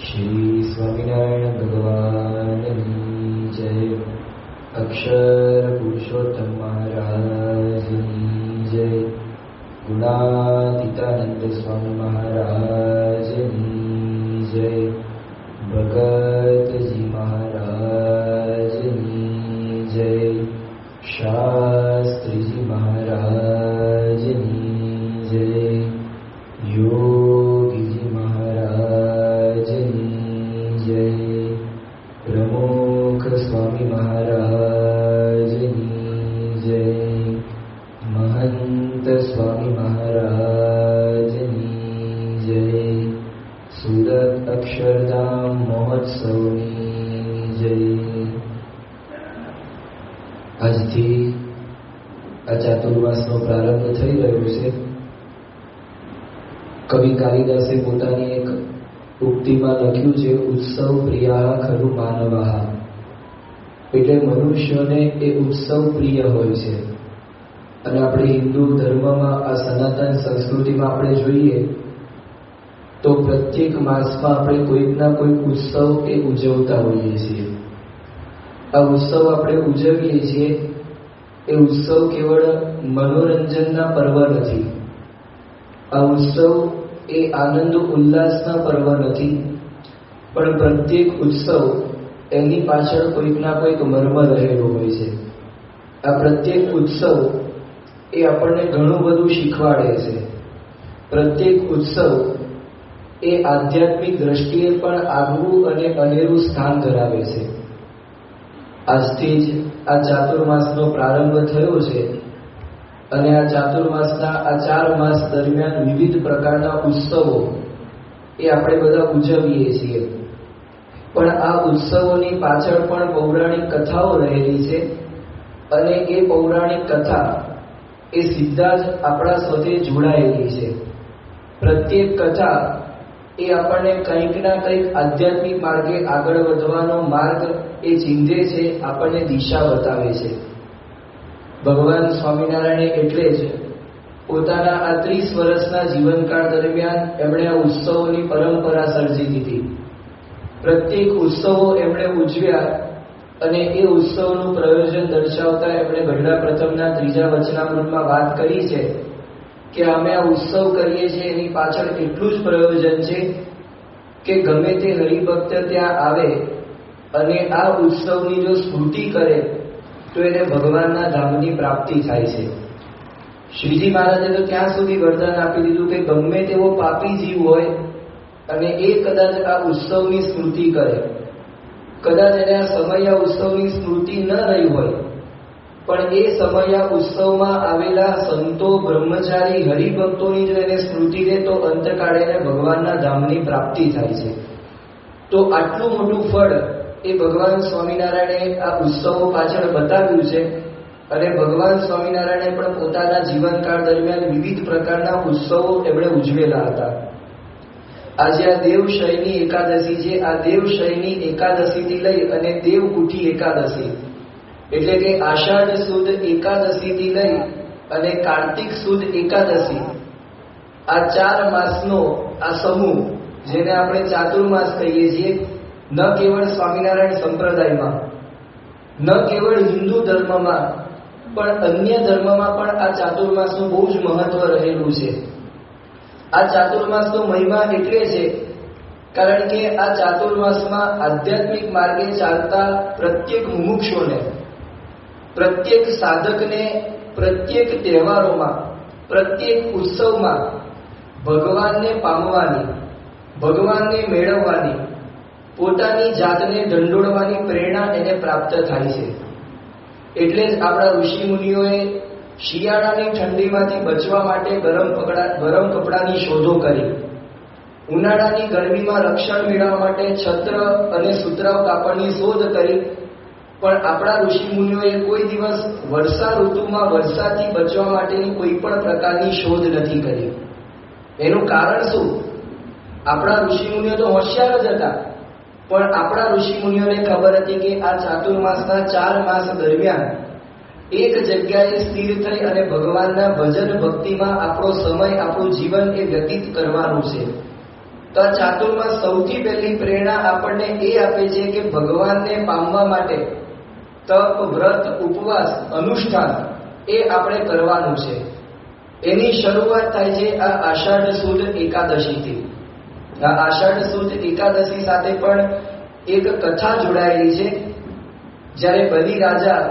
શ્રી સ્વામિનારાયણ ભગવાનની જય. અક્ષર પુરુષોત્તમ મહારાજની જય. ગુણાતીતાનંદ સ્વામી મહારાજની જય. ભગતજી મહારાજની જય. શાસ્ત્રીજી મહારાજની જય. યોગીજી મહારાજની જય. પ્રમુખ સ્વામી મહારાજની જય. મહંત સ્વામી મહારાજની જય. સુરત અક્ષરધામ મહોત્સવની જય. આજથી આ ચાતુર્માસનો પ્રારંભ થઈ રહ્યો છે. કવિ કાલિદાસે પોતાની એક ઉક્તિમાં લખ્યું છે, ઉત્સવ પ્રિયા ખરુ માનવાહ. એટલે મનુષ્યને એ ઉત્સવ પ્રિય હોય છે. અને આપણે હિન્દુ ધર્મમાં આ સનાતન સંસ્કૃતિમાં આપણે જોઈએ તો પ્રત્યેક માસમાં આપણે કોઈકના કોઈક ઉત્સવ એ ઉજવતા હોઈએ છીએ. આ ઉત્સવ આપણે ઉજવીએ છીએ એ ઉત્સવ કેવળ મનોરંજનના પર્વ નથી. આ ઉત્સવ એ આનંદ ઉલ્લાસના પર્વ નથી, પણ પ્રત્યેક ઉત્સવ એની પાછળ કોઈકના કોઈક મર્મ રહેલો હોય છે. આ પ્રત્યેક ઉત્સવ એ આપણને ઘણું બધું શીખવાડે છે. પ્રત્યેક ઉત્સવ એ આધ્યાત્મિક દ્રષ્ટિએ પણ આગવું અને અનેરું સ્થાન ધરાવે છે. આજથી જ આ ચાતુર્માસનો પ્રારંભ થયો છે અને આ ચાતુર્માસના આ 4 માસ દરમિયાન વિવિધ પ્રકારના ઉત્સવો એ આપણે બધા ઉજવીએ છીએ. પણ આ ઉત્સવોની પાછળ પણ પૌરાણિક કથાઓ રહેલી છે અને એ પૌરાણિક કથા એ સીધા જ આપણા સાથે જોડાયેલી છે. પ્રત્યેક કથા એ આપણને કંઈક ના કંઈક આધ્યાત્મિક માર્ગે આગળ વધવાનો માર્ગ એ ચીંધે છે, આપણને દિશા બતાવે છે. ભગવાન સ્વામિનારાયણે એટલે જ પોતાના આ 30 વર્ષના જીવનકાળ દરમિયાન એમણે આ ઉત્સવોની પરંપરા સર્જી દીધી. પ્રત્યેક ઉત્સવો એમણે ઉજવ્યા અને એ ઉત્સવનું પ્રયોજન દર્શાવતા એમણે ગઢડા પ્રથમના 3જા વચનામૃતમાં વાત કરી છે કે અમે આ ઉત્સવ કરીએ છીએ એની પાછળ એટલું જ પ્રયોજન છે કે ગમે તે હરિભક્ત ત્યાં આવે અને આ ઉત્સવની જો સ્મૃતિ કરે તો એને ભગવાનના ધામની પ્રાપ્તિ થાય છે. શ્રીજી મહારાજે તો ત્યાં સુધી વરદાન આપી દીધું કે ગમે તેવો પાપી જીવ હોય અને એ કદાચ આ ઉત્સવની સ્મૃતિ કરે, કદાચ એને આ સમય ઉત્સવની સ્મૃતિ ન રહી હોય, પણ એ સમય ઉત્સવમાં આવેલા સંતો, બ્રહ્મચારી, હરિભક્તોની જો એને સ્મૃતિ રહે તો અંતકાળે એને ભગવાનના ધામની પ્રાપ્તિ થાય છે. તો આટલું મોટું ફળ એ ભગવાન સ્વામિનારાયણે આ ઉત્સવો પાછળ બતાવ્યું છે. અને ભગવાન સ્વામિનારાયણે પણ પોતાના જીવનકાળ દરમિયાન વિવિધ પ્રકારના ઉત્સવો એમણે ઉજવેલા હતા. આજે આ દેવશયની એકાદશી છે. આ દેવશયની એકાદશીથી લઈ અને દેવકુઠી એકાદશી એટલે કે આષાઢ સુદ એકાદશીથી લઈ અને કાર્તિક સુદ એકાદશી, આ 4 માસનો આ સમૂહ જેને આપણે ચાતુર્માસ કહીએ છીએ, ન કેવળ સ્વામિનારાયણ સંપ્રદાયમાં, ન કેવળ હિન્દુ ધર્મમાં, પણ અન્ય ધર્મમાં પણ આ ચાતુર્માસનું બહુ જ મહત્વ રહેલું છે. આ ચાતુર્માસનો મહિમા એટલે છે કારણ કે આ ચાતુર્માસમાં આધ્યાત્મિક માર્ગે ચાલતા પ્રત્યેક મુમુક્ષોને, પ્રત્યેક સાધકને, પ્રત્યેક તહેવારોમાં, પ્રત્યેક ઉત્સવમાં ભગવાનને પામવાની, ભગવાનને મેળવવાની, પોતાની જાતને ઢંઢોળવાની પ્રેરણા એને પ્રાપ્ત થાય છે. એટલે જ આપણા ઋષિ મુનિઓએ શિયાળાની ઠંડીમાંથી બચવા માટે ગરમ કપડાની શોધો કરી, ઉનાળાની ગરમીમાં રક્ષણ મેળવવા માટે છત્ર અને સુતરાઉ કાપડની શોધ કરી. પણ આપણા ઋષિ મુનિઓએ કોઈ દિવસ વર્ષા ઋતુમાં વરસાદથી બચવા માટેની કોઈ પણ પ્રકારની શોધ નથી કરી. એનું કારણ શું? આપણા ઋષિ મુનિઓ તો હોશિયાર જ હતા, પણ આપણા ઋષિ મુનિઓને ખબર હતી કે આ ચાતુર્માસના 4 માસ દરમિયાન એક જગ્યાએ સ્થિર થઈ અને ભગવાનના ભજન ભક્તિમાં આપણો સમય, આપણું જીવન એ વ્યતીત કરવાનું છે. તો આ ચાતુર્માસ સૌથી પહેલી પ્રેરણા આપણને એ આપે છે કે ભગવાનને પામવા માટે તપ, વ્રત, ઉપવાસ, અનુષ્ઠાન એ આપણે કરવાનું છે. એની શરૂઆત થાય છે આ આષાઢ સુદ એકાદશીથી. આ આષાઢ સુદ એકાદશી સાથે પણ એક કથા જોડાયેલી છે. જ્યારે બલિ રાજા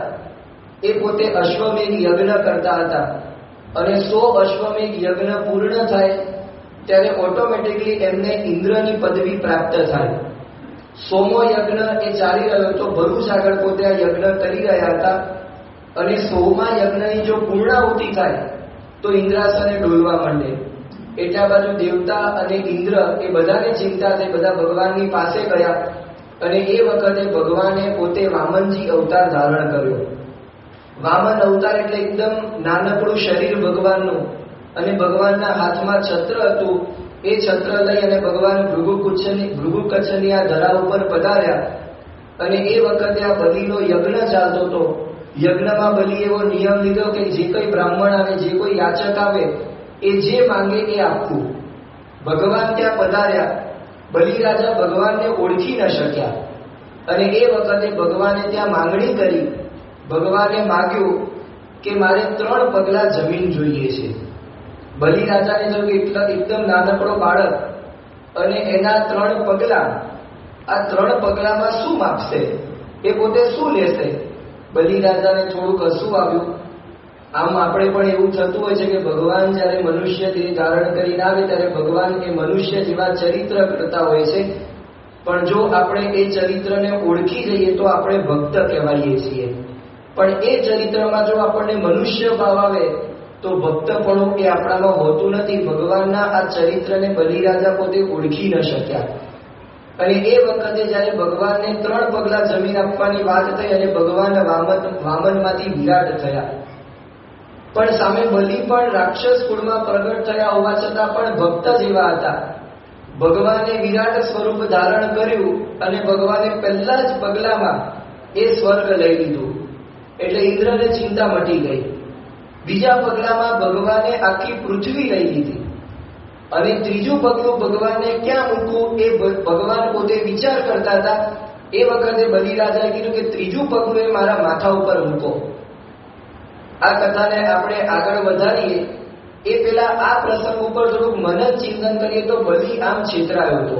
એ પોતે અશ્વમેઘ યજ્ઞ કરતા હતા અને 100 અશ્વમેઘ યજ્ઞ પૂર્ણ થાય ત્યારે ઓટોમેટિકલી એમને ઇન્દ્રની પદવી પ્રાપ્ત થાય. 100મો યજ્ઞ એ ચાલી રહ્યો તો ભરૂચ આગળ પોતે આ યજ્ઞ કરી રહ્યા હતા અને 100મા યજ્ઞની જો પૂર્ણાહુતિ થાય તો ઇન્દ્રાસને ડોલવા માંડે. એટલા બાજુ દેવતા અને ઇન્દ્ર એ બધાને ચિંતા થઈ, બધા ભગવાનની પાસે ગયા અને એ વખતે ભગવાને પોતે વામનજી અવતાર ધારણ કર્યો. વામન અવતાર એટલે એકદમ નાનકડું શરીર ભગવાનનું અને ભગવાનના હાથમાં છત્ર હતું. એ છત્ર લઈ અને ભગવાન ભૃગુકચ્છની આ ધરા ઉપર પધાર્યા અને એ વખતે આ બલિનો યજ્ઞ ચાલતો હતો. યજ્ઞમાં બલિ એવો નિયમ લીધો કે જે કોઈ બ્રાહ્મણ આવે, જે કોઈ યાચક આવે, એ જે માંગે એ આપવું. ભગવાન ત્યાં પધાર્યા. બલિ રાજા ભગવાનને ઓળખી ન શક્યા અને એ વખતે ભગવાને ત્યાં માંગણી કરી. ભગવાને માગ્યું કે મારે 3 પગલા જમીન જોઈએ છે. બલિ રાજાને જો કે એકદમ નાનકડો બાળક અને એના 3 પગલા, આ 3 પગલામાં શું માપશે, એ પોતે શું લેશે? બલિ રાજાને થોડુંક હસવું આવ્યું. આમ આપણે પણ એવું થતું હોય છે કે ભગવાન જ્યારે મનુષ્ય દેહ ધારણ કરીને આવે ત્યારે ભગવાન એ મનુષ્ય જેવા ચરિત્ર કરતા હોય છે, પણ જો આપણે એ ચરિત્રને ઓળખી જઈએ તો આપણે ભક્ત કહેવાઈએ છીએ. પણ એ ચરિત્રમાં જો આપણને મનુષ્ય ભાવ આવે તો ભક્તપણું એ આપણામાં હોતું નથી. ભગવાનના આ ચરિત્રને બલિ રાજા પોતે ઓળખી ન શક્યા અને એ વખતે જ્યારે ભગવાનને 3 પગલા જમીન આપવાની વાત થઈ અને ભગવાન વામનમાંથી વિરાટ થયા. પણ સામે બલિ પણ રાક્ષસ કુળમાં પ્રગટ થયા હોવા છતાં પણ ભક્ત જેવા હતા. ભગવાને વિરાટ સ્વરૂપ ધારણ કર્યું અને ભગવાને પહેલા જ પગલામાં એ સ્વર્ગ લઈ લીધું. એટલે ઇન્દ્રને ચિંતા મટી ગઈ. બીજા પગલામાં ભગવાને આખી પૃથ્વી લઈ લીધી અને ત્રીજું પગલું ભગવાનને ક્યાં મૂકવું એ ભગવાન પોતે વિચાર કરતા હતા. એ વખતે બલિ રાજાએ કીધું કે ત્રીજું પગલું એ મારા માથા ઉપર મૂકો. આ કથાને આપણે આગળ વધારીએ એ પેલા આ પ્રસંગ ઉપર થોડુંક મનન ચિંતન કરીએ તો બલિ આમ છેતરાયો હતો.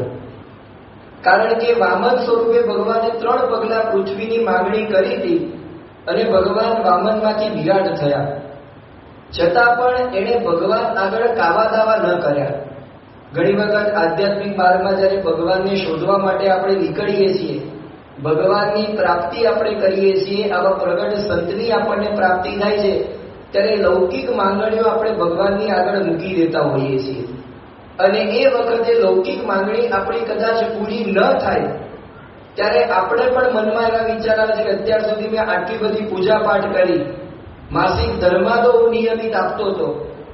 કારણ કે વામન સ્વરૂપે ભગવાને 3 પગલા પૃથ્વીની માંગણી કરી હતી અને ભગવાન વામનમાંથી વિરાટ થયા. છતાં પણ એણે ભગવાન આગળ કાવા દાવા ન કર્યા. ઘણી વખત આધ્યાત્મિક માર્ગમાં જ્યારે ભગવાનને શોધવા માટે આપણે નીકળીએ છીએ, ભગવાનની પ્રાપ્તિ આપણે કરીએ છીએ, આવા પ્રગટ સંતની આપણને પ્રાપ્તિ થાય છે, ત્યારે લૌકિક માંગણીઓ આપણે ભગવાનની આગળ મૂકી દેતા હોઈએ છીએ અને એ વખતે લૌકિક માંગણી આપણી કદાચ પૂરી ન થાય ત્યારે આપણે પણ મનમાં એવા વિચાર આવે છે કે અત્યાર સુધી મેં આટલી બધી પૂજા પાઠ કરી, માસિક ધર્માદો હું નિયમિત આપતો હતો,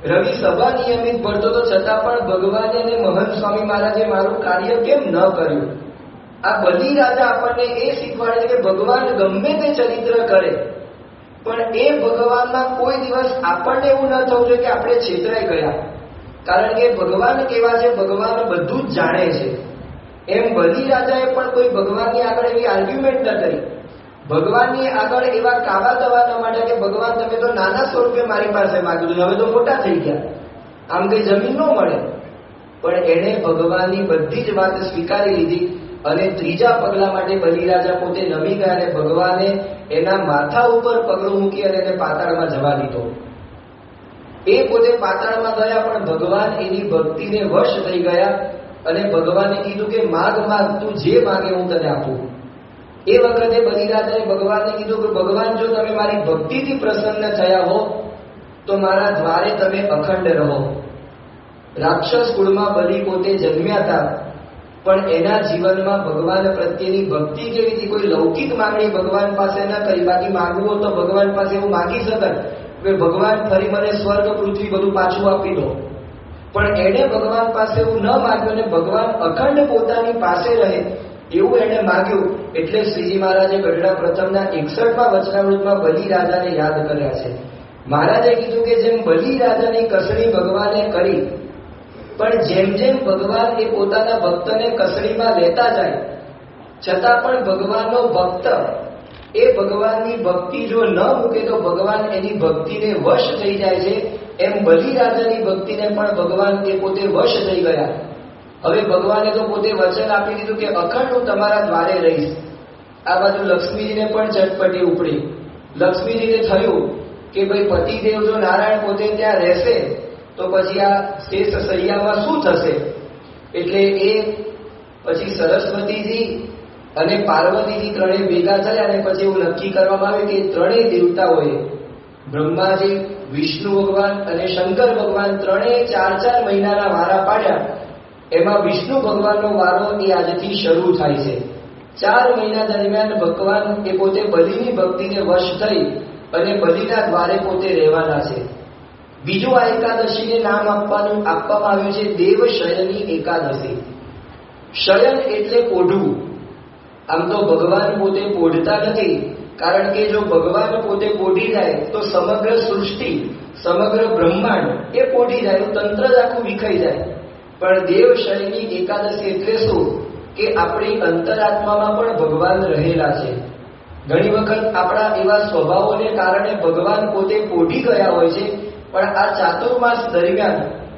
રવિ સભા નિયમિત ભરતો હતો, છતાં પણ ભગવાને અને મહંત સ્વામી મહારાજે મારું કાર્ય કેમ ન કર્યું? આ બલિ રાજા આપણને એ શીખવાડે છે કે ભગવાન ગમે તે ચરિત્ર કરે પણ એ ભગવાનમાં કોઈ દિવસ આપણને એવું ન થવું જોઈએ કે આપણે છેતરાઈ ગયા. કારણ કે ભગવાન કેવા છે, ભગવાન બધું જ જાણે છે. એમ બલિ રાજાએ પણ કોઈ ભગવાનની આગળ એવી આર્ગ્યુમેન્ટ ન કરી, ભગવાનની આગળ એવા કાવા દવા ન માંડ્યા કે ભગવાન તમે તો નાના સ્વરૂપે મારી પાસે માગ્યું, હવે તો મોટા થઈ ગયા, આમ કઈ જમીન ન મળે. પણ એણે ભગવાનની બધી જ વાત સ્વીકારી લીધી અને ત્રીજા પગલા માટે બલિ રાજા પોતે નમી ગયા અને ભગવાને એના માથા ઉપર પગલું મૂકી અને એને પાતાળમાં જવા દીધો. એ પોતે પાતાળમાં ગયા પણ ભગવાન એની ભક્તિને વશ થઈ ગયા અને ભગવાને કીધું કે માગ માગ, તું જે માગે હું તને આપું. એ વખતે બલિ રાજાએ ભગવાનને કીધું કે ભગવાન જો તમે મારી ભક્તિથી પ્રસન્ન થયા હો તો મારા દ્વારે તમે અખંડ રહો. રાક્ષસ કુળમાં બલિ પોતે જન્મ્યા હતા પણ એના જીવનમાં ભગવાન પ્રત્યેની ભક્તિ કેવી હતી? કોઈ લૌકિક માંગણી ભગવાન પાસે ન કરી. બાકી માંગવું તો ભગવાન પાસે એવું માગી શકે કે ભગવાન ફરી મને સ્વર્ગ પૃથ્વી બધું પાછું આપી દો, પણ એણે ભગવાન પાસે એવું ન માગ્યું અને ભગવાન અખંડ પોતાની પાસે રહે એવું એણે માગ્યું. એટલે શ્રીજી મહારાજે ગઢડા પ્રથમના 61મા વચનામૃતમાં બલિ રાજાને યાદ કર્યા છે. મહારાજે કીધું કે જેમ બલિ રાજાની કસણી ભગવાને કરી પણ જેમ જેમ ભગવાન એ પોતાના ભક્તને કસડીમાં લેતા જાય, છતાં પણ ભગવાનનો ભક્ત એ ભગવાનની ભક્તિ જો ન મૂકે તો ભગવાન એની ભક્તિને વશ થઈ જાય છે. એમ બલિ રાજાની ભક્તિને પણ ભગવાન એ પોતે વશ થઈ ગયા. હવે ભગવાને તો પોતે વચન આપી દીધું કે અખંડ હું તમારા દ્વારે રહીશ. આ બાજુ લક્ષ્મીજીને પણ ચટપટી ઉપડી. લક્ષ્મીજીને થયું કે ભાઈ પતિદેવ જો નારાયણ પોતે ત્યાં રહેશે તો પછી આ શેષ સૈયામાં શું થશે? એટલે એ પછી સરસ્વતીજી અને પાર્વતીજી ત્રણેય ભેગા થયા અને પછી એવું નક્કી કરવામાં આવ્યું કે ત્રણેય દેવતાઓએ, બ્રહ્માજી, વિષ્ણુ ભગવાન અને શંકર ભગવાન ત્રણેય 4-4 મહિનાના વારા પાડ્યા. એમાં વિષ્ણુ ભગવાનનો વારો એ આજથી શરૂ થાય છે. 4 મહિના દરમિયાન ભગવાન એ પોતે બલિની ભક્તિને વશ થઈ અને બલિના દ્વારે પોતે રહેવાના છે. બીજું આ એકાદશીને નામ આપવામાં આવ્યું છે દેવશયની એકાદશી. શયન એટલે પોઢવું. આમ તો ભગવાન પોતે પોઢતા નથી, કારણ કે જો ભગવાન પોતે પોઢી જાય તો સમગ્ર સૃષ્ટિ, સમગ્ર બ્રહ્માંડ એ પોઢી જાય, તંત્ર જ આખું વિખાઈ જાય. પણ દેવશયની એકાદશી એટલે શું? કે આપણી અંતરાત્મામાં પણ ભગવાન રહેલા છે. ઘણી વખત આપણા એવા સ્વભાવોને કારણે ભગવાન પોતે પોઢી ગયા હોય છે, પણ આ ચાતુર્માસ દરમિયાન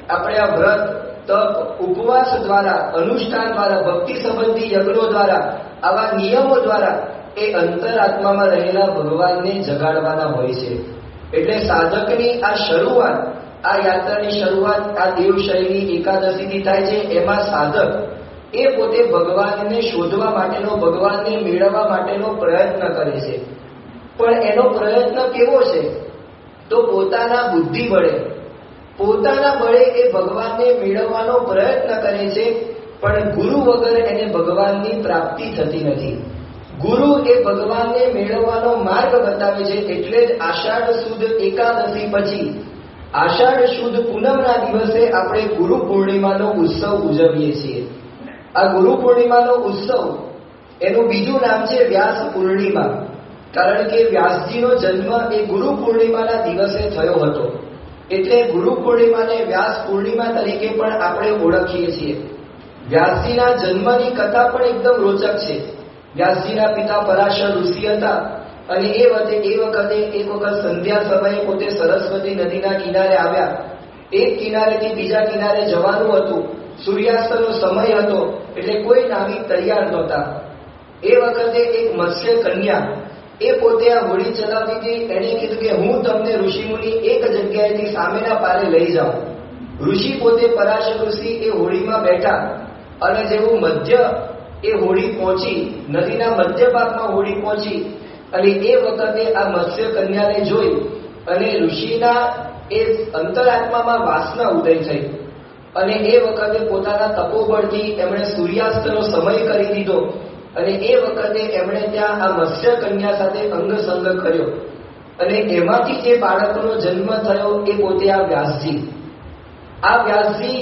આપણે આ વ્રત, તપ, ઉપવાસ દ્વારા, અનુષ્ઠાન દ્વારા, ભક્તિ સંબંધી યજ્ઞો દ્વારા, આવા નિયમો દ્વારા એ અંતરાત્મામાં રહેલા ભગવાનને જગાડવાના હોય છે. એટલે સાધકની આ શરૂઆત, આ યાત્રાની શરૂઆત આ દેવશયની એકાદશીથી થાય છે. એમાં સાધક એ પોતે ભગવાનને શોધવા માટેનો, ભગવાનને મેળવવા માટેનો પ્રયત્ન કરે છે. પણ એનો પ્રયત્ન કેવો છે? તો પોતાના બુદ્ધિ બળે, પોતાના બળે એ ભગવાનને મેળવવાનો પ્રયત્ન કરે છે. પણ ગુરુ વગર એને ભગવાનની પ્રાપ્તિ થતી નથી. ગુરુ એ ભગવાનને મેળવવાનો માર્ગ બતાવે છે. એટલે જ આષાઢ સુદ એકાદશી પછી આષાઢ સુદ પૂનમના દિવસે આપણે ગુરુ પૂર્ણિમાનો ઉત્સવ ઉજવીએ છીએ. આ ગુરુ પૂર્ણિમાનો ઉત્સવ, એનું બીજું નામ છે વ્યાસ પૂર્ણિમા. કારણ કે વ્યાસજીનો જન્મ એ ગુરુ પૂર્ણિમાના દિવસે થયો હતો. એટલે ગુરુ પૂર્ણિમાને વ્યાસ પૂર્ણિમા તરીકે પણ આપણે ઓળખીએ છીએ. વ્યાસજીના જન્મની કથા પણ એકદમ રોચક છે. વ્યાસજીના પિતા પરાશર ઋષિ હતા અને એ વખતે એક વખત સંધ્યા સમયે પોતે સરસ્વતી નદીના કિનારે આવ્યા. એક કિનારેથી બીજા કિનારે જવાનું હતું. સૂર્યાસ્તનો સમય હતો, એટલે કોઈ નાવિક તૈયાર નહોતા. એ વખતે એક મત્સ્ય કન્યા એ પોતે આ હોડી ચલાવતી હતી. એણે કીધું કે હું તમને ઋષિમુનિ એક જગ્યાએથી સામેના પારે લઈ જાઉં. ઋષિ પોતે પરાશર ઋષિ એ હોડીમાં બેઠા અને જેવું મધ્ય એ હોડી પહોંચી, નદીના મધ્ય ભાગમાં હોડી પહોંચી અને એ વખતે આ મત્સ્ય કન્યાને જોઈ અને ઋષિના એ અંતરાત્મામાં વાસના ઉદય થઈ અને એ વખતે પોતાના તપોબળથી એમણે સૂર્યાસ્તનો સમય કરી દીધો અને એ વખતે એમણે ત્યાં આ મત્સ્ય કન્યા સાથે અંગસંગ કર્યો અને એમાંથી જે બાળકનો જન્મ થયો એ પોતે આ વ્યાસજી. આ વ્યાસજી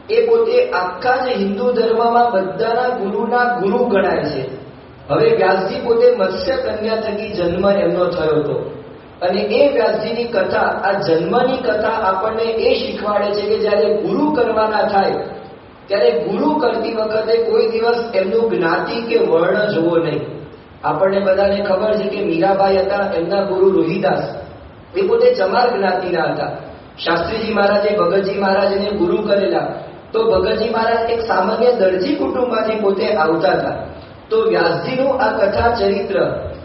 એ પોતે આખા જ હિન્દુ ધર્મમાં બધાના ગુરુના ગુરુ ગણાય છે. હવે વ્યાસજી પોતે મત્સ્ય કન્યા થકી જન્મ એમનો થયો હતો અને એ વ્યાસજીની કથા, આ જન્મની કથા આપણને એ શીખવાડે છે કે જ્યારે ગુરુ કરવાના થાય ત્યારે ગુરુ કરતી વખતે કોઈ દિવસ એમનું જ્ઞાતિ કે વર્ણ જોવો નહીં. આપણને બધાને ખબર છે કે મીરાબાઈ હતા, એમના ગુરુ રોહિદાસ એ પોતે ચમાર જ્ઞાતિના હતા. શાસ્ત્રીજી મહારાજે ભગતજી મહારાજને ગુરુ કરેલા, તો ભગતજી મહારાજ એક સામાન્ય દરજી કુટુંબમાંથી પોતે આવતા હતા. તો વ્યાસજીનું આ કથા ચરિત્ર,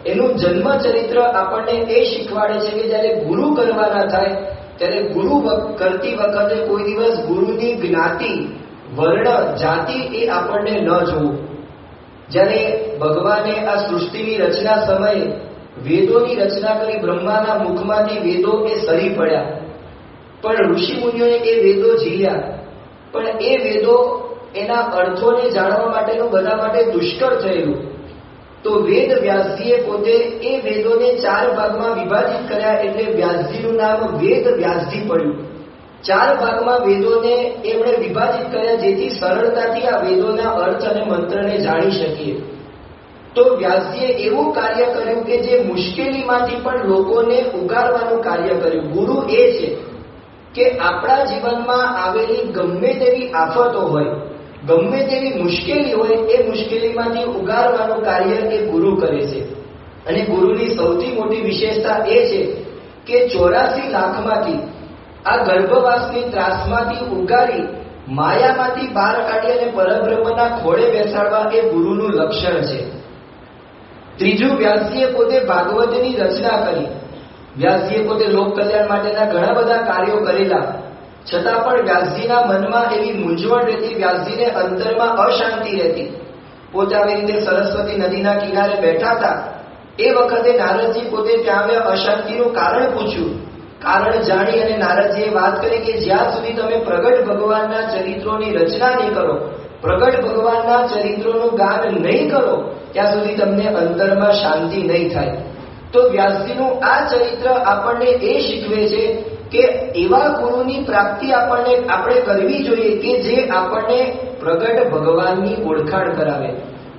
એનું જન્મ ચરિત્ર આપણને એ શીખવાડે છે કે જ્યારે ગુરુ કરવાના થાય ત્યારે ગુરુ કરતી વખતે કોઈ દિવસ ગુરુની જ્ઞાતિ, વર્ણ, જાતિ એ આપણને ન જોવું. જ્યારે ભગવાને આ સૃષ્ટિની રચના સમયે વેદોની રચના કરી, બ્રહ્માના મુખમાંથી વેદો એ સરી પડ્યા, પણ ઋષિ મુનિઓએ એ વેદો ઝીલ્યા. પણ એ વેદો, એના અર્થોને જાણવા માટેનું બધા માટે દુષ્કર થયેલું. તો વેદ વ્યાસજીએ પોતે એ વેદોને 4 ભાગમાં વિભાજિત કર્યા, એટલે વ્યાસજીનું નામ વેદ વ્યાસજી પડ્યું. 4 ભાગમાં વેદોને એમણે વિભાજિત કર્યા, જેથી સરળતાથી આ વેદોના અર્થ અને મંત્રને જાણી શકીએ. તો વ્યાસજીએ એવું કાર્ય કર્યું કે જે મુશ્કેલીમાંથી પણ લોકોને ઉગારવાનું કાર્ય કર્યું. ગુરુ એ છે કે આપણા જીવનમાં આવેલી ગમે તેવી આફતો હોય, ગમે તેવી મુશ્કેલી હોય, એ મુશ્કેલીમાંથી ઉગારવાનું કાર્ય એ ગુરુ કરે છે. અને ગુરુની સૌથી મોટી વિશેષતા એ છે કે 84 લાખમાંથી આ ગર્ભવાસની ત્રાસમાંથી ઉગારી માયામાંથી બહાર કાઢી અને પરબ્રહ્મના ખોળે બેસાડવા એ ગુરુનું લક્ષણ છે. ત્રીજું, વ્યાસજીએ પોતે ભાગવતની રચના કરી. વ્યાસજીએ પોતે લોક કલ્યાણ માટેના ઘણા બધા કાર્યો કરેલા, છતાં પણ વ્યાસજીના મનમાં એવી મૂંઝવણ રહેતી, વ્યાસજીને અંતરમાં અશાંતિ રહેતી. પોતે આવી રીતે સરસ્વતી નદીના કિનારે બેઠા હતા. એ વખતે નારદજી પોતે ત્યાં આવ્યા, અશાંતિનું કારણ પૂછ્યું. કારણ જાણી અને નારદજીએ વાત કરી કે જ્યાં સુધી તમે પ્રગટ ભગવાનના ચરિત્રોની રચના નહીં કરો, પ્રગટ ભગવાનના ચરિત્રોનું ગાન નહીં કરો, ત્યાં સુધી તમને અંતરમાં શાંતિ નહીં થાય. તો વ્યાસજીનું આ ચરિત્ર આપણને એ શીખવે છે કે એવા ગુરુની પ્રાપ્તિ આપણે કરવી જોઈએ કે જે આપણને પ્રગટ ભગવાનની ઓળખાણ કરાવે,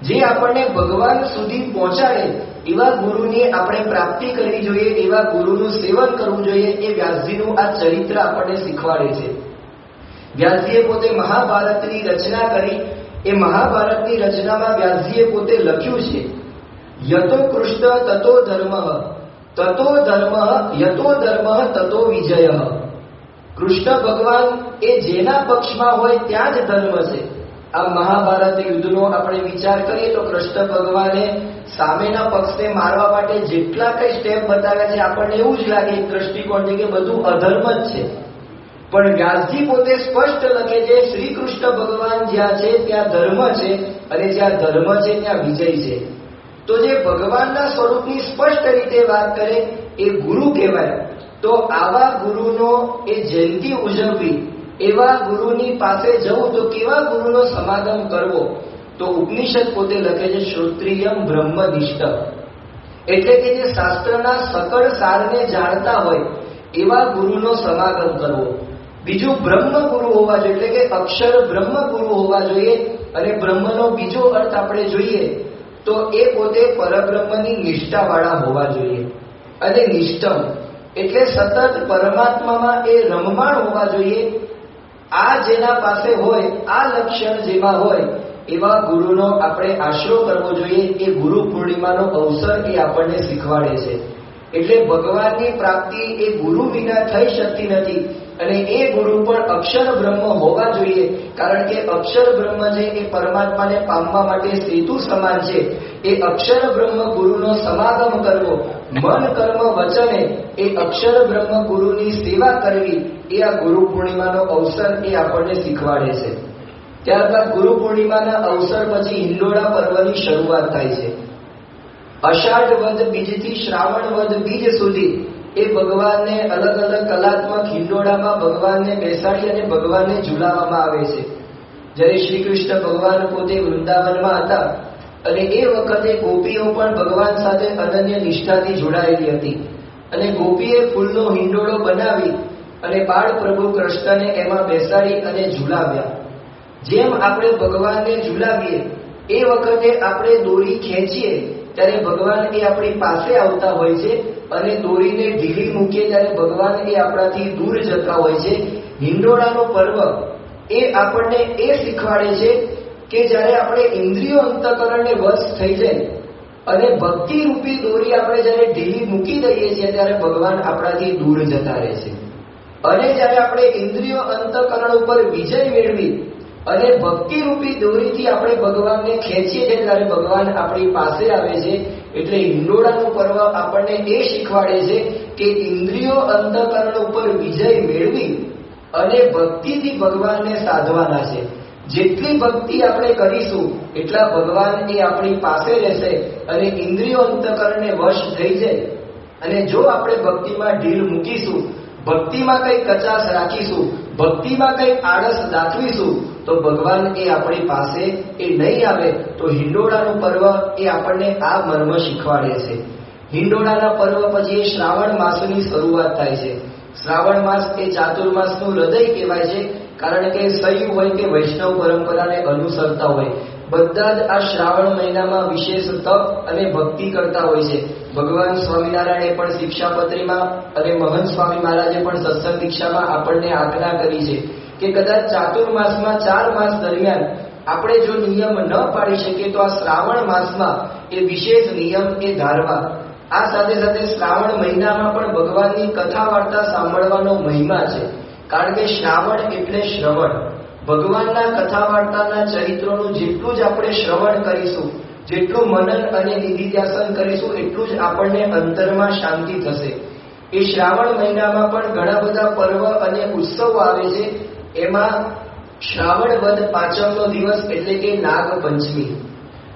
જે આપણને ભગવાન સુધી પહોંચાડે. એવા ગુરુની આપણે પ્રાપ્તિ કરવી જોઈએ, એવા ગુરુનું સેવન કરવું જોઈએ. એ વ્યાસજીનું આ ચરિત્ર આપણને શીખવાડે છે. વ્યાસજીએ પોતે મહાભારતની રચના કરી. એ મહાભારતની રચનામાં વ્યાસજીએ પોતે લખ્યું છે, યતો કૃષ્ણ તતો ધર્મ, તતો ધર્મ યતો ધર્મ તતો વિજય. કૃષ્ણ ભગવાન એ જેના પક્ષમાં હોય ત્યાં જ ધર્મ છે. આ મહાભારત યુદ્ધનો આપણે વિચાર કરીએ તો કૃષ્ણ ભગવાને સામેના પક્ષને મારવા માટે જેટલા કઈ સ્ટેપ બતાવ્યા છે, આપણને એવું જ લાગે એક દ્રષ્ટિકોણથી કે બધું અધર્મ જ છે. પણ વ્યાસજી પોતે સ્પષ્ટ લખે છે, શ્રી કૃષ્ણ ભગવાન જ્યાં છે ત્યાં ધર્મ છે, અને જ્યાં ધર્મ છે ત્યાં વિજય છે. તો જે ભગવાનના સ્વરૂપની સ્પષ્ટ રીતે વાત કરે એ ગુરુ કહેવાય. તો આવા ગુરુનો એ જયંતિ ઉજવવી, એવા ગુરુની પાસે જવું, તો કેવા ગુરુનો સમાગમ કરવો? તો ઉપનિષદ પોતે લખે છે, શ્રોત્રિયમ બ્રહ્મનિષ્ઠ, એટલે કે જે શાસ્ત્રના સકળ સારને જાણતા હોય એવા ગુરુનો સમાગમ કરવો. બીજું, બ્રહ્મ ગુરુ હોવા જોઈએ, એટલે કે અક્ષર બ્રહ્મ ગુરુ હોવા જોઈએ. અને બ્રહ્મનો બીજો અર્થ આપણે જોઈએ તો એ પોતે પરબ્રહ્મની નિષ્ઠાવાળા હોવા જોઈએ. અને નિષ્ઠમ એટલે સતત પરમાત્મામાં એ રમમાણ હોવા જોઈએ. આ જેના પાસે હોય, આ લક્ષણ જેમાં હોય એવા ગુરુનો આપણે આશરો કરવો જોઈએ. એ ગુરુ પૂર્ણિમાનો અવસર એ આપણને શીખવાડે છે. એટલે ભગવાનની પ્રાપ્તિ એ ગુરુ વિના થઈ શકતી નથી. અને એ ગુરુ પણ અક્ષર બ્રહ્મ હોવા જોઈએ, કારણ કે અક્ષર બ્રહ્મ છે એ પરમાત્માને પામવા માટે સેતુ સમાન છે. એ અક્ષર બ્રહ્મ ગુરુનો સમાગમ કરવો, મન કર્મ વચને એ અક્ષર બ્રહ્મ ગુરુની સેવા કરવી, એ આ ગુરુ પૂર્ણિમાનો અવસર એ આપણને શીખવાડે છે. ત્યારબાદ ગુરુ પૂર્ણિમાના અવસર પછી હિંડોળા પર્વની શરૂઆત થાય છે. અષાઢ વદ બીજથી શ્રાવણ વદ બીજ સુધી એ ભગવાનને અલગ અલગ કલાત્મક હિંડોળામાં ભગવાનને બેસાડી અને ભગવાનને ઝુલાવવામાં આવે છે. જ્યારે શ્રી કૃષ્ણ ભગવાન પોતે વૃંદાવનમાં હતા અને એ વખતે ગોપીઓ પણ ભગવાન સાથે અનન્ય નિષ્ઠાથી જોડાયેલી હતી. અને ગોપીએ ફૂલનો હિંડોળો બનાવી અને બાળ પ્રભુ કૃષ્ણને એમાં બેસાડી અને ઝુલાવ્યા. જેમ આપણે ભગવાનને ઝુલાવીએ એ વખતે આપણે દોરી ખેંચીએ ત્યારે ભગવાન એ આપણી પાસે આવતા હોય છે, અને દોરીને ઢીલી મૂકીએ ત્યારે ભગવાન એ આપણાથી દૂર જતા હોય છે. હિંડોળાનો પર્વ એ આપણને એ શીખવાડે છે કે જ્યારે આપણે ઇન્દ્રિયો અંતઃકરણને વશ થઈ જાય અને ભક્તિ રૂપી દોરી આપણે જ્યારે ઢીલી મૂકી દઈએ છીએ ત્યારે ભગવાન આપણાથી દૂર જતા રહે છે. અને જ્યારે આપણે ઇન્દ્રિયો અંતઃકરણ ઉપર વિજય મેળવી અને ભક્તિ રૂપી દોરીથી આપણે ભગવાનને ખેંચીએ છીએ ત્યારે ભગવાન આપણી પાસે આવે છે. એટલે હિંડોળાનું પર્વ આપણને એ શીખવાડે છે કે ઇન્દ્રિયો અંતઃકરણ ઉપર વિજય મેળવી અને ભક્તિથી ભગવાનને સાધવાના છે. જેટલી ભક્તિ આપણે કરીશું એટલા ભગવાન એ આપણી પાસે રહેશે અને ઇન્દ્રિયો અંતઃકરણને વશ થઈ જાય. અને જો આપણે ભક્તિમાં ઢીલ મૂકીશું, ભક્તિમાં કંઈ કચાશ રાખીશું, ભક્તિમાં કંઈ આળસ દાખવીશું તો ભગવાન એ આપણી પાસે એ નહીં આવે. તો હિંડોળાનું પર્વ એ આપણને આ મર્મ શીખવાડે છે. હિંડોળાના પર્વ પછી એ શ્રાવણ માસની શરૂઆત થાય છે. શ્રાવણ માસ એ ચાતુર્માસનું હૃદય કહેવાય છે, કારણ કે શૈવ હોય કે વૈષ્ણવ પરંપરાને અનુસરતા હોય બધા જ આ શ્રાવણ મહિનામાં વિશેષ તપ અને ભક્તિ કરતા હોય છે. ભગવાન સ્વામિનારાયણે પણ શિક્ષાપત્રીમાં અને મહંત સ્વામી મહારાજે પણ સત્સંગ દીક્ષામાં આપણને આજ્ઞા કરી છે કે કદાચ ચાતુર્માસમાં 4 માસ દરમિયાન આપણે જો નિયમ ન પાડી શકીએ તો આ શ્રાવણ માસમાં એ વિશેષ નિયમ એ ધારવા. આ સાથે સાથે શ્રાવણ મહિનામાં પણ ભગવાનની કથા વાર્તા સાંભળવાનો મહિમા છે. કારણ કે શ્રાવણ એટલે શ્રવણ. ભગવાનના કથા વાર્તાના ચરિત્રોનું જેટલું જ આપણે શ્રવણ કરીશું, જેટલું મનન અને નિધિધ્યાસન કરીશું, એટલું જ આપણને અંતરમાં શાંતિ થશે. એ શ્રાવણ મહિનામાં પણ ઘણા બધા પર્વ અને ઉત્સવો આવે છે. એમાં શ્રાવણ વદ પાંચમનો દિવસ એટલે કે નાગપંચમી.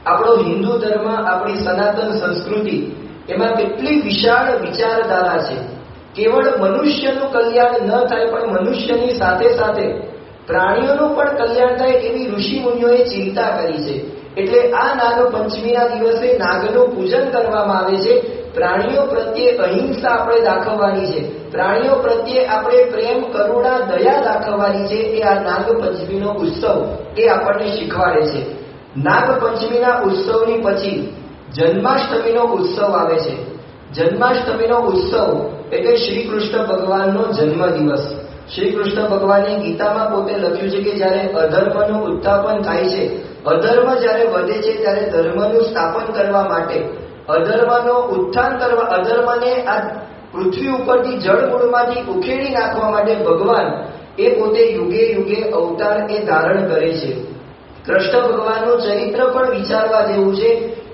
આપણો હિન્દુ ધર્મ, આપણી સનાતન સંસ્કૃતિ, એમાં કેટલી વિશાળ વિચારધારા છે. કેવળ મનુષ્યનું કલ્યાણ ન થાય પણ મનુષ્યની સાથે સાથે પ્રાણીઓનું પણ કલ્યાણ થાય એવી ઋષિ મુનિઓએ ચિંતા કરી છે. એટલે આ નાગપંચમીના દિવસે નાગનું પૂજન કરવામાં આવે છે. પ્રાણીઓ પ્રત્યે અહિંસા આપણે દાખવવાની છે. પ્રાણીઓ પ્રત્યે આપણે પ્રેમ, કરુણા, દયા દાખવવાની છે. એ આ નાગપંચમીનો ઉત્સવ એ આપણને શીખવાડે છે. નાગપંચમીના ઉત્સવની પછી જન્માષ્ટમીનો ઉત્સવ આવે છે. જન્માષ્ટમીનો ઉત્સવ એટલે શ્રી કૃષ્ણ ભગવાનનો જન્મ દિવસ. શ્રી કૃષ્ણ ભગવાને ગીતામાં પોતે લખ્યું છે કે જ્યારે અધર્મનું ઉત્થાપન થાય છે, અધર્મ જ્યારે વધે છે ત્યારે ધર્મનું સ્થાપન કરવા માટે, અધર્મનો ઉત્થાન કરવા, અધર્મને આ પૃથ્વી ઉપરથી જળમૂળમાંથી ઉખેડી નાખવા માટે ભગવાન એ પોતે યુગે યુગે અવતાર એ ધારણ કરે છે. કૃષ્ણ ભગવાનનું ચરિત્ર પણ વિચારવા જેવું છે.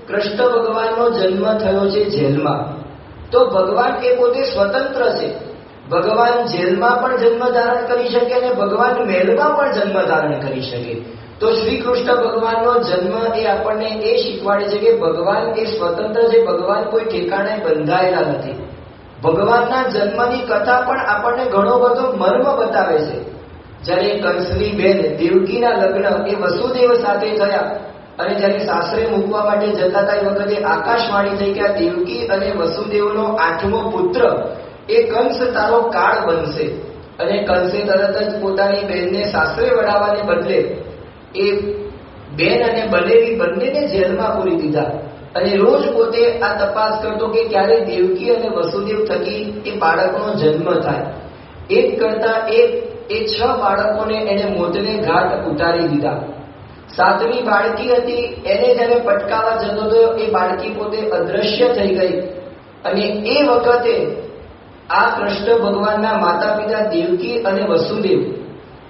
કૃષ્ણ ભગવાનનો જન્મ થયો છે જેલમાં. તો ભગવાન એ પોતે સ્વતંત્ર છે. ભગવાન જેલમાં પણ જન્મ ધારણ કરી શકે અને ભગવાન મહેલમાં પણ જન્મ ધારણ કરી શકે. તો શ્રી કૃષ્ણ ભગવાનનો જન્મ એ આપણને એ શીખવાડે છે કે ભગવાન એ સ્વતંત્ર છે. ભગવાન કોઈ ઠેકાણે બંધાયેલા નથી. ભગવાનના જન્મની કથા પણ આપણને ઘણો બધો મર્મ બતાવે છે. જ્યારે કંસની બેન દેવકીના લગ્ન એ વસુદેવ સાથે થયા અને જ્યારે સાસરે મૂકવા માટે જતા હતા એ વખતે આકાશવાણી થઈ કે આ દેવકી અને વસુદેવનો 8મો પુત્ર એ કંસ તારો કાળ બનશે. અને કંસે તરત જ પોતાની બહેનને સાસરે વડાવવાને બદલે એ બેન અને બનેવી બંનેને જેલમાં પૂરી દીધા. અને રોજ પોતે આ તપાસ કરતો કે ક્યારે દેવકી અને વસુદેવ થકી એ બાળકનો જન્મ થાય. એક કરતા એક એ 6 બાળકોને એને મોતને ઘાટ ઉતારી દીધા. 7મી બાળકી હતી, એને જ્યારે પટકાવા જતો હતો એ બાળકી પોતે અદ્રશ્ય થઈ ગઈ. અને એ વખતે આ કૃષ્ણ ભગવાનના માતા પિતા દેવકી અને વસુદેવ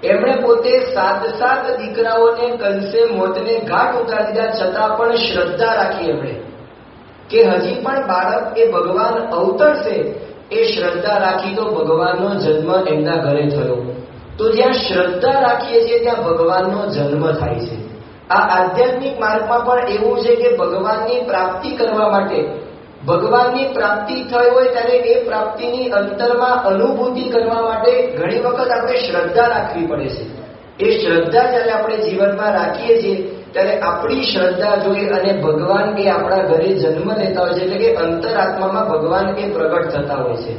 એમણે પોતે 7 દીકરાઓને કંસે મોતને ઘાટ ઉતારી દીધા. છતાં પણ શ્રદ્ધા રાખી એમણે કે હજી પણ બાળક એ ભગવાન અવતરશે. એ શ્રદ્ધા રાખી તો ભગવાનનો જન્મ એમના ઘરે થયો. તો જ્યાં શ્રદ્ધા રાખીએ છીએ ત્યાં ભગવાનનો જન્મ થાય છે. આ આધ્યાત્મિક માર્ગમાં પણ એવું છે કે ભગવાનની પ્રાપ્તિ કરવા માટે, ભગવાનની પ્રાપ્તિ થઈ હોય ત્યારે એ પ્રાપ્તિની અંતરમાં અનુભૂતિ કરવા માટે ઘણી વખત આપણે શ્રદ્ધા રાખવી પડે છે. એ શ્રદ્ધા જ્યારે આપણે જીવનમાં રાખીએ છીએ ત્યારે આપણી શ્રદ્ધા જોઈ અને ભગવાન એ આપણા ઘરે જન્મ લેતા હોય છે. એટલે કે અંતરાત્મામાં ભગવાન એ પ્રગટ થતા હોય છે.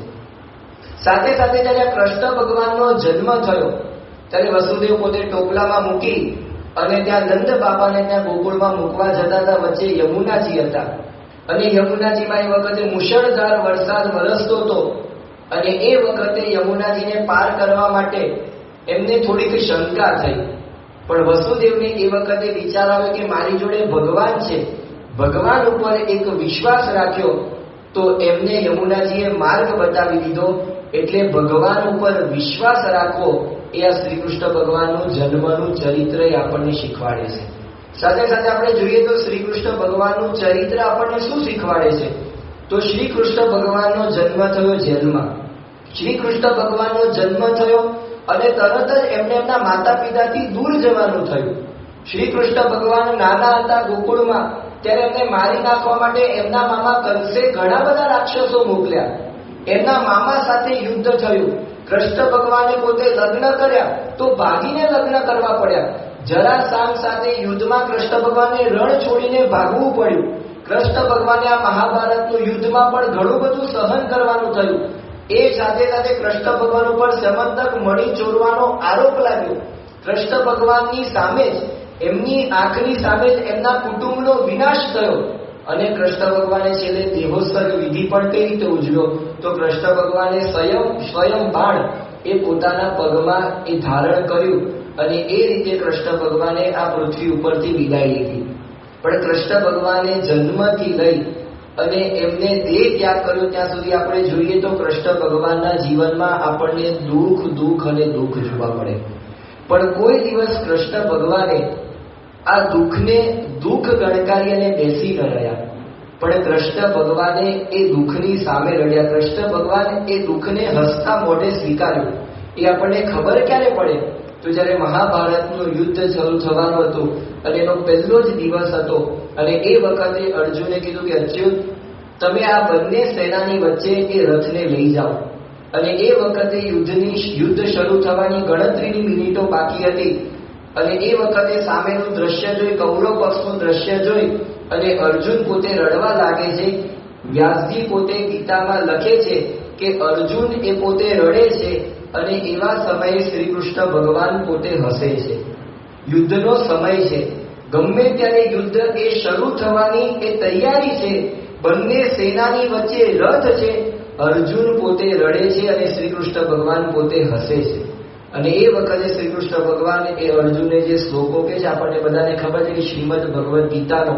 સાથે સાથે જ્યારે કૃષ્ણ ભગવાનનો જન્મ થયો ત્યારે વસુદેવ પોતે ટોપલામાં મૂકી અને ત્યાં નંદ બાબાને ત્યાં ગોકુળમાં મૂકવા જતા હતા. વચ્ચે યમુનાજી હતા અને યમુનાજીમાં એ વખતે મુશળધાર વરસાદ વરસતો હતો. અને એ વખતે યમુનાજીને પાર કરવા માટે એમને થોડીક શંકા થઈ. પણ વસુદેવને એ વખતે વિચાર આવ્યો કે મારી જોડે ભગવાન છે, ભગવાન ઉપર એક વિશ્વાસ રાખ્યો તો એમને યમુનાજીએ માર્ગ બતાવી દીધો. એટલે ભગવાન ઉપર વિશ્વાસ રાખવો એ આ શ્રી કૃષ્ણ ભગવાનનું જન્મનું ચરિત્ર આપણને શીખવાડે છે. સાથે સાથે આપણે જોઈએ તો શ્રી કૃષ્ણ ભગવાનનું ચરિત્ર આપણને શું શીખવાડે છે? તો શ્રી કૃષ્ણ ભગવાનનો જન્મ થયો જેલમાં. શ્રી કૃષ્ણ ભગવાનનો જન્મ થયો અને તરત જ એમને એમના માતા પિતાથી દૂર જવાનું થયું. શ્રી કૃષ્ણ ભગવાન નાના હતા ગોકુળમાં ત્યારે એમને મારી નાખવા માટે એમના મામા કંસે ઘણા બધા રાક્ષસો મોકલ્યા. એમના મામા સાથે યુદ્ધ થયું. કૃષ્ણ ભગવાને પોતે લગ્ન કર્યા તો ભાગીને લગ્ન કરવા પડ્યા. જરાસંઘ સાથે યુદ્ધમાં કૃષ્ણ ભગવાનને રણ છોડીને ભાગવું પડ્યું. કૃષ્ણ ભગવાને આ મહાભારતનું યુદ્ધમાં પણ ઘણું બધું સહન કરવાનું થયું. એ સાથે સાથે કૃષ્ણ ભગવાન ઉપર સમંતક મણી ચોરવાનો આરોપ લાગ્યો. કૃષ્ણ ભગવાનની સામે જ એમની આંખની સામે જ એમના કુટુંબનો વિનાશ થયો. અને કૃષ્ણ ભગવાને છેલ્લે દેહોત્સર્ગ વિધિ પણ કઈ રીતે ઉજવ્યો? તો કૃષ્ણ ભગવાને સ્વયં બાણ એ પોતાના પગમાં એ ધારણ કર્યું અને એ રીતે કૃષ્ણ ભગવાને આ પૃથ્વી ઉપરથી વિદાય લીધી. પણ કૃષ્ણ ભગવાને જન્મથી લઈ અને એમને દેહ ત્યાગ કર્યો ત્યાં સુધી આપણે જોઈએ તો કૃષ્ણ ભગવાનના જીવનમાં આપણને દુઃખ અને દુઃખ જોવા મળે. પણ કોઈ દિવસ કૃષ્ણ ભગવાને આ દુઃખને દુઃખ ગણકારી અને બેસી ન રહ્યા, પણ કૃષ્ણ ભગવાને એ દુઃખની સામે લડ્યા. કૃષ્ણ ભગવાન એ દુઃખને હસતા મોઢે સ્વીકાર્યું. એ આપણને ખબર ક્યારે પડે? તો જ્યારે મહાભારતનું યુદ્ધ શરૂ થવાનું હતું અને એનો પહેલો જ દિવસ હતો અને એ વખતે અર્જુને કીધું કે અચ્યુત, તમે આ બંને સેનાની વચ્ચે એ રથને લઈ જાઓ. અને એ વખતે યુદ્ધ શરૂ થવાની ગણતરીની મિનિટો બાકી હતી અને એ વખતે સામેનું દ્રશ્ય જોઈ, કૌરવ પક્ષનું દ્રશ્ય જોઈ અને અર્જુન પોતે રડવા લાગે છે. વ્યાસજી પોતે ગીતામાં લખે છે કે અર્જુન એ પોતે રડે છે અને એવા સમયે શ્રી કૃષ્ણ ભગવાન પોતે હસે છે. યુદ્ધનો સમય છે, ગમે ત્યારે યુદ્ધ એ શરૂ થવાની એ તૈયારી છે, બંને સેનાની વચ્ચે રથ છે, અર્જુન પોતે રડે છે અને શ્રી કૃષ્ણ ભગવાન પોતે હસે છે. અને એ વખતે શ્રી કૃષ્ણ ભગવાન એ અર્જુનને જે શ્લોકો કે છે આપણને બધાને ખબર છે કે શ્રીમદ ભગવદ્ ગીતાનો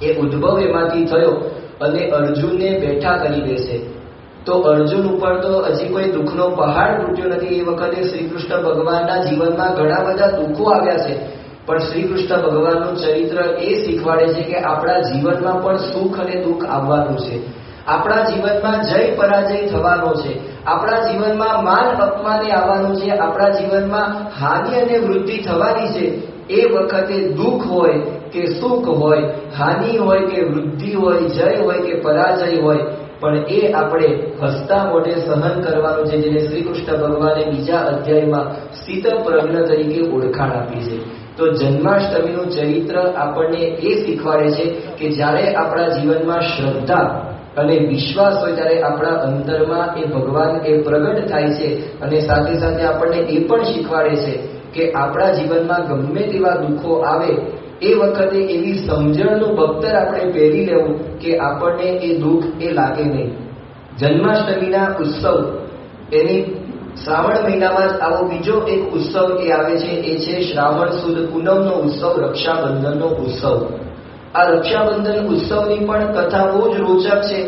એ ઉદ્ભવ એમાંથી થયો અને અર્જુનને બેઠા કરી દેશે. તો અર્જુન ઉપર તો હજી કોઈ દુઃખનો પહાડ તૂટ્યો નથી. એ વખતે શ્રી કૃષ્ણ ભગવાનના જીવનમાં ઘણા બધા દુઃખો આવ્યા છે, પણ શ્રી કૃષ્ણ ભગવાનનું ચરિત્ર એ શીખવાડે છે કે આપણા જીવનમાં પણ સુખ અને દુઃખ આવવાનું છે. આપણા જીવનમાં જય પરાજય થવાનો છે. આપણા જીવનમાં માન અપમાને આવવાનું છે. આપણા જીવનમાં હાનિ અને વૃદ્ધિ થવાની છે. એ વખતે દુઃખ હોય કે સુખ હોય, હાનિ હોય કે વૃદ્ધિ હોય, જય હોય કે પરાજય હોય, પણ એ આપણે હસતા મોઢે સહન કરવાનું છે, જેને શ્રી કૃષ્ણ ભગવાને બીજા અધ્યાયમાં સ્થિત પ્રજ્ઞ તરીકે ઓળખાણ આપી છે. તો જન્માષ્ટમીનું ચરિત્ર આપણને એ શીખવાડે છે કે જ્યારે આપણા જીવનમાં શ્રદ્ધા અને વિશ્વાસ હોય ત્યારે આપણા અંતરમાં એ ભગવાન એ પ્રગટ થાય છે. અને સાથે સાથે આપણને એ પણ શીખવાડે છે કે આપણા જીવનમાં ગમે તેવા દુઃખો આવે એ વખતે એવી સમજણનું બખ્તર આપણે પહેરી લેવું કે આપણને એ દુઃખ એ લાગે નહીં. જન્માષ્ટમીના ઉત્સવ એની શ્રાવણ મહિનામાં જ આવો બીજો એક ઉત્સવ એ આવે છે, એ છે શ્રાવણ સુદ પૂનમનો ઉત્સવ, રક્ષાબંધનનો ઉત્સવ. આ રક્ષાબંધન ઉત્સવની પણ કથા બહુ જ રોચક છે,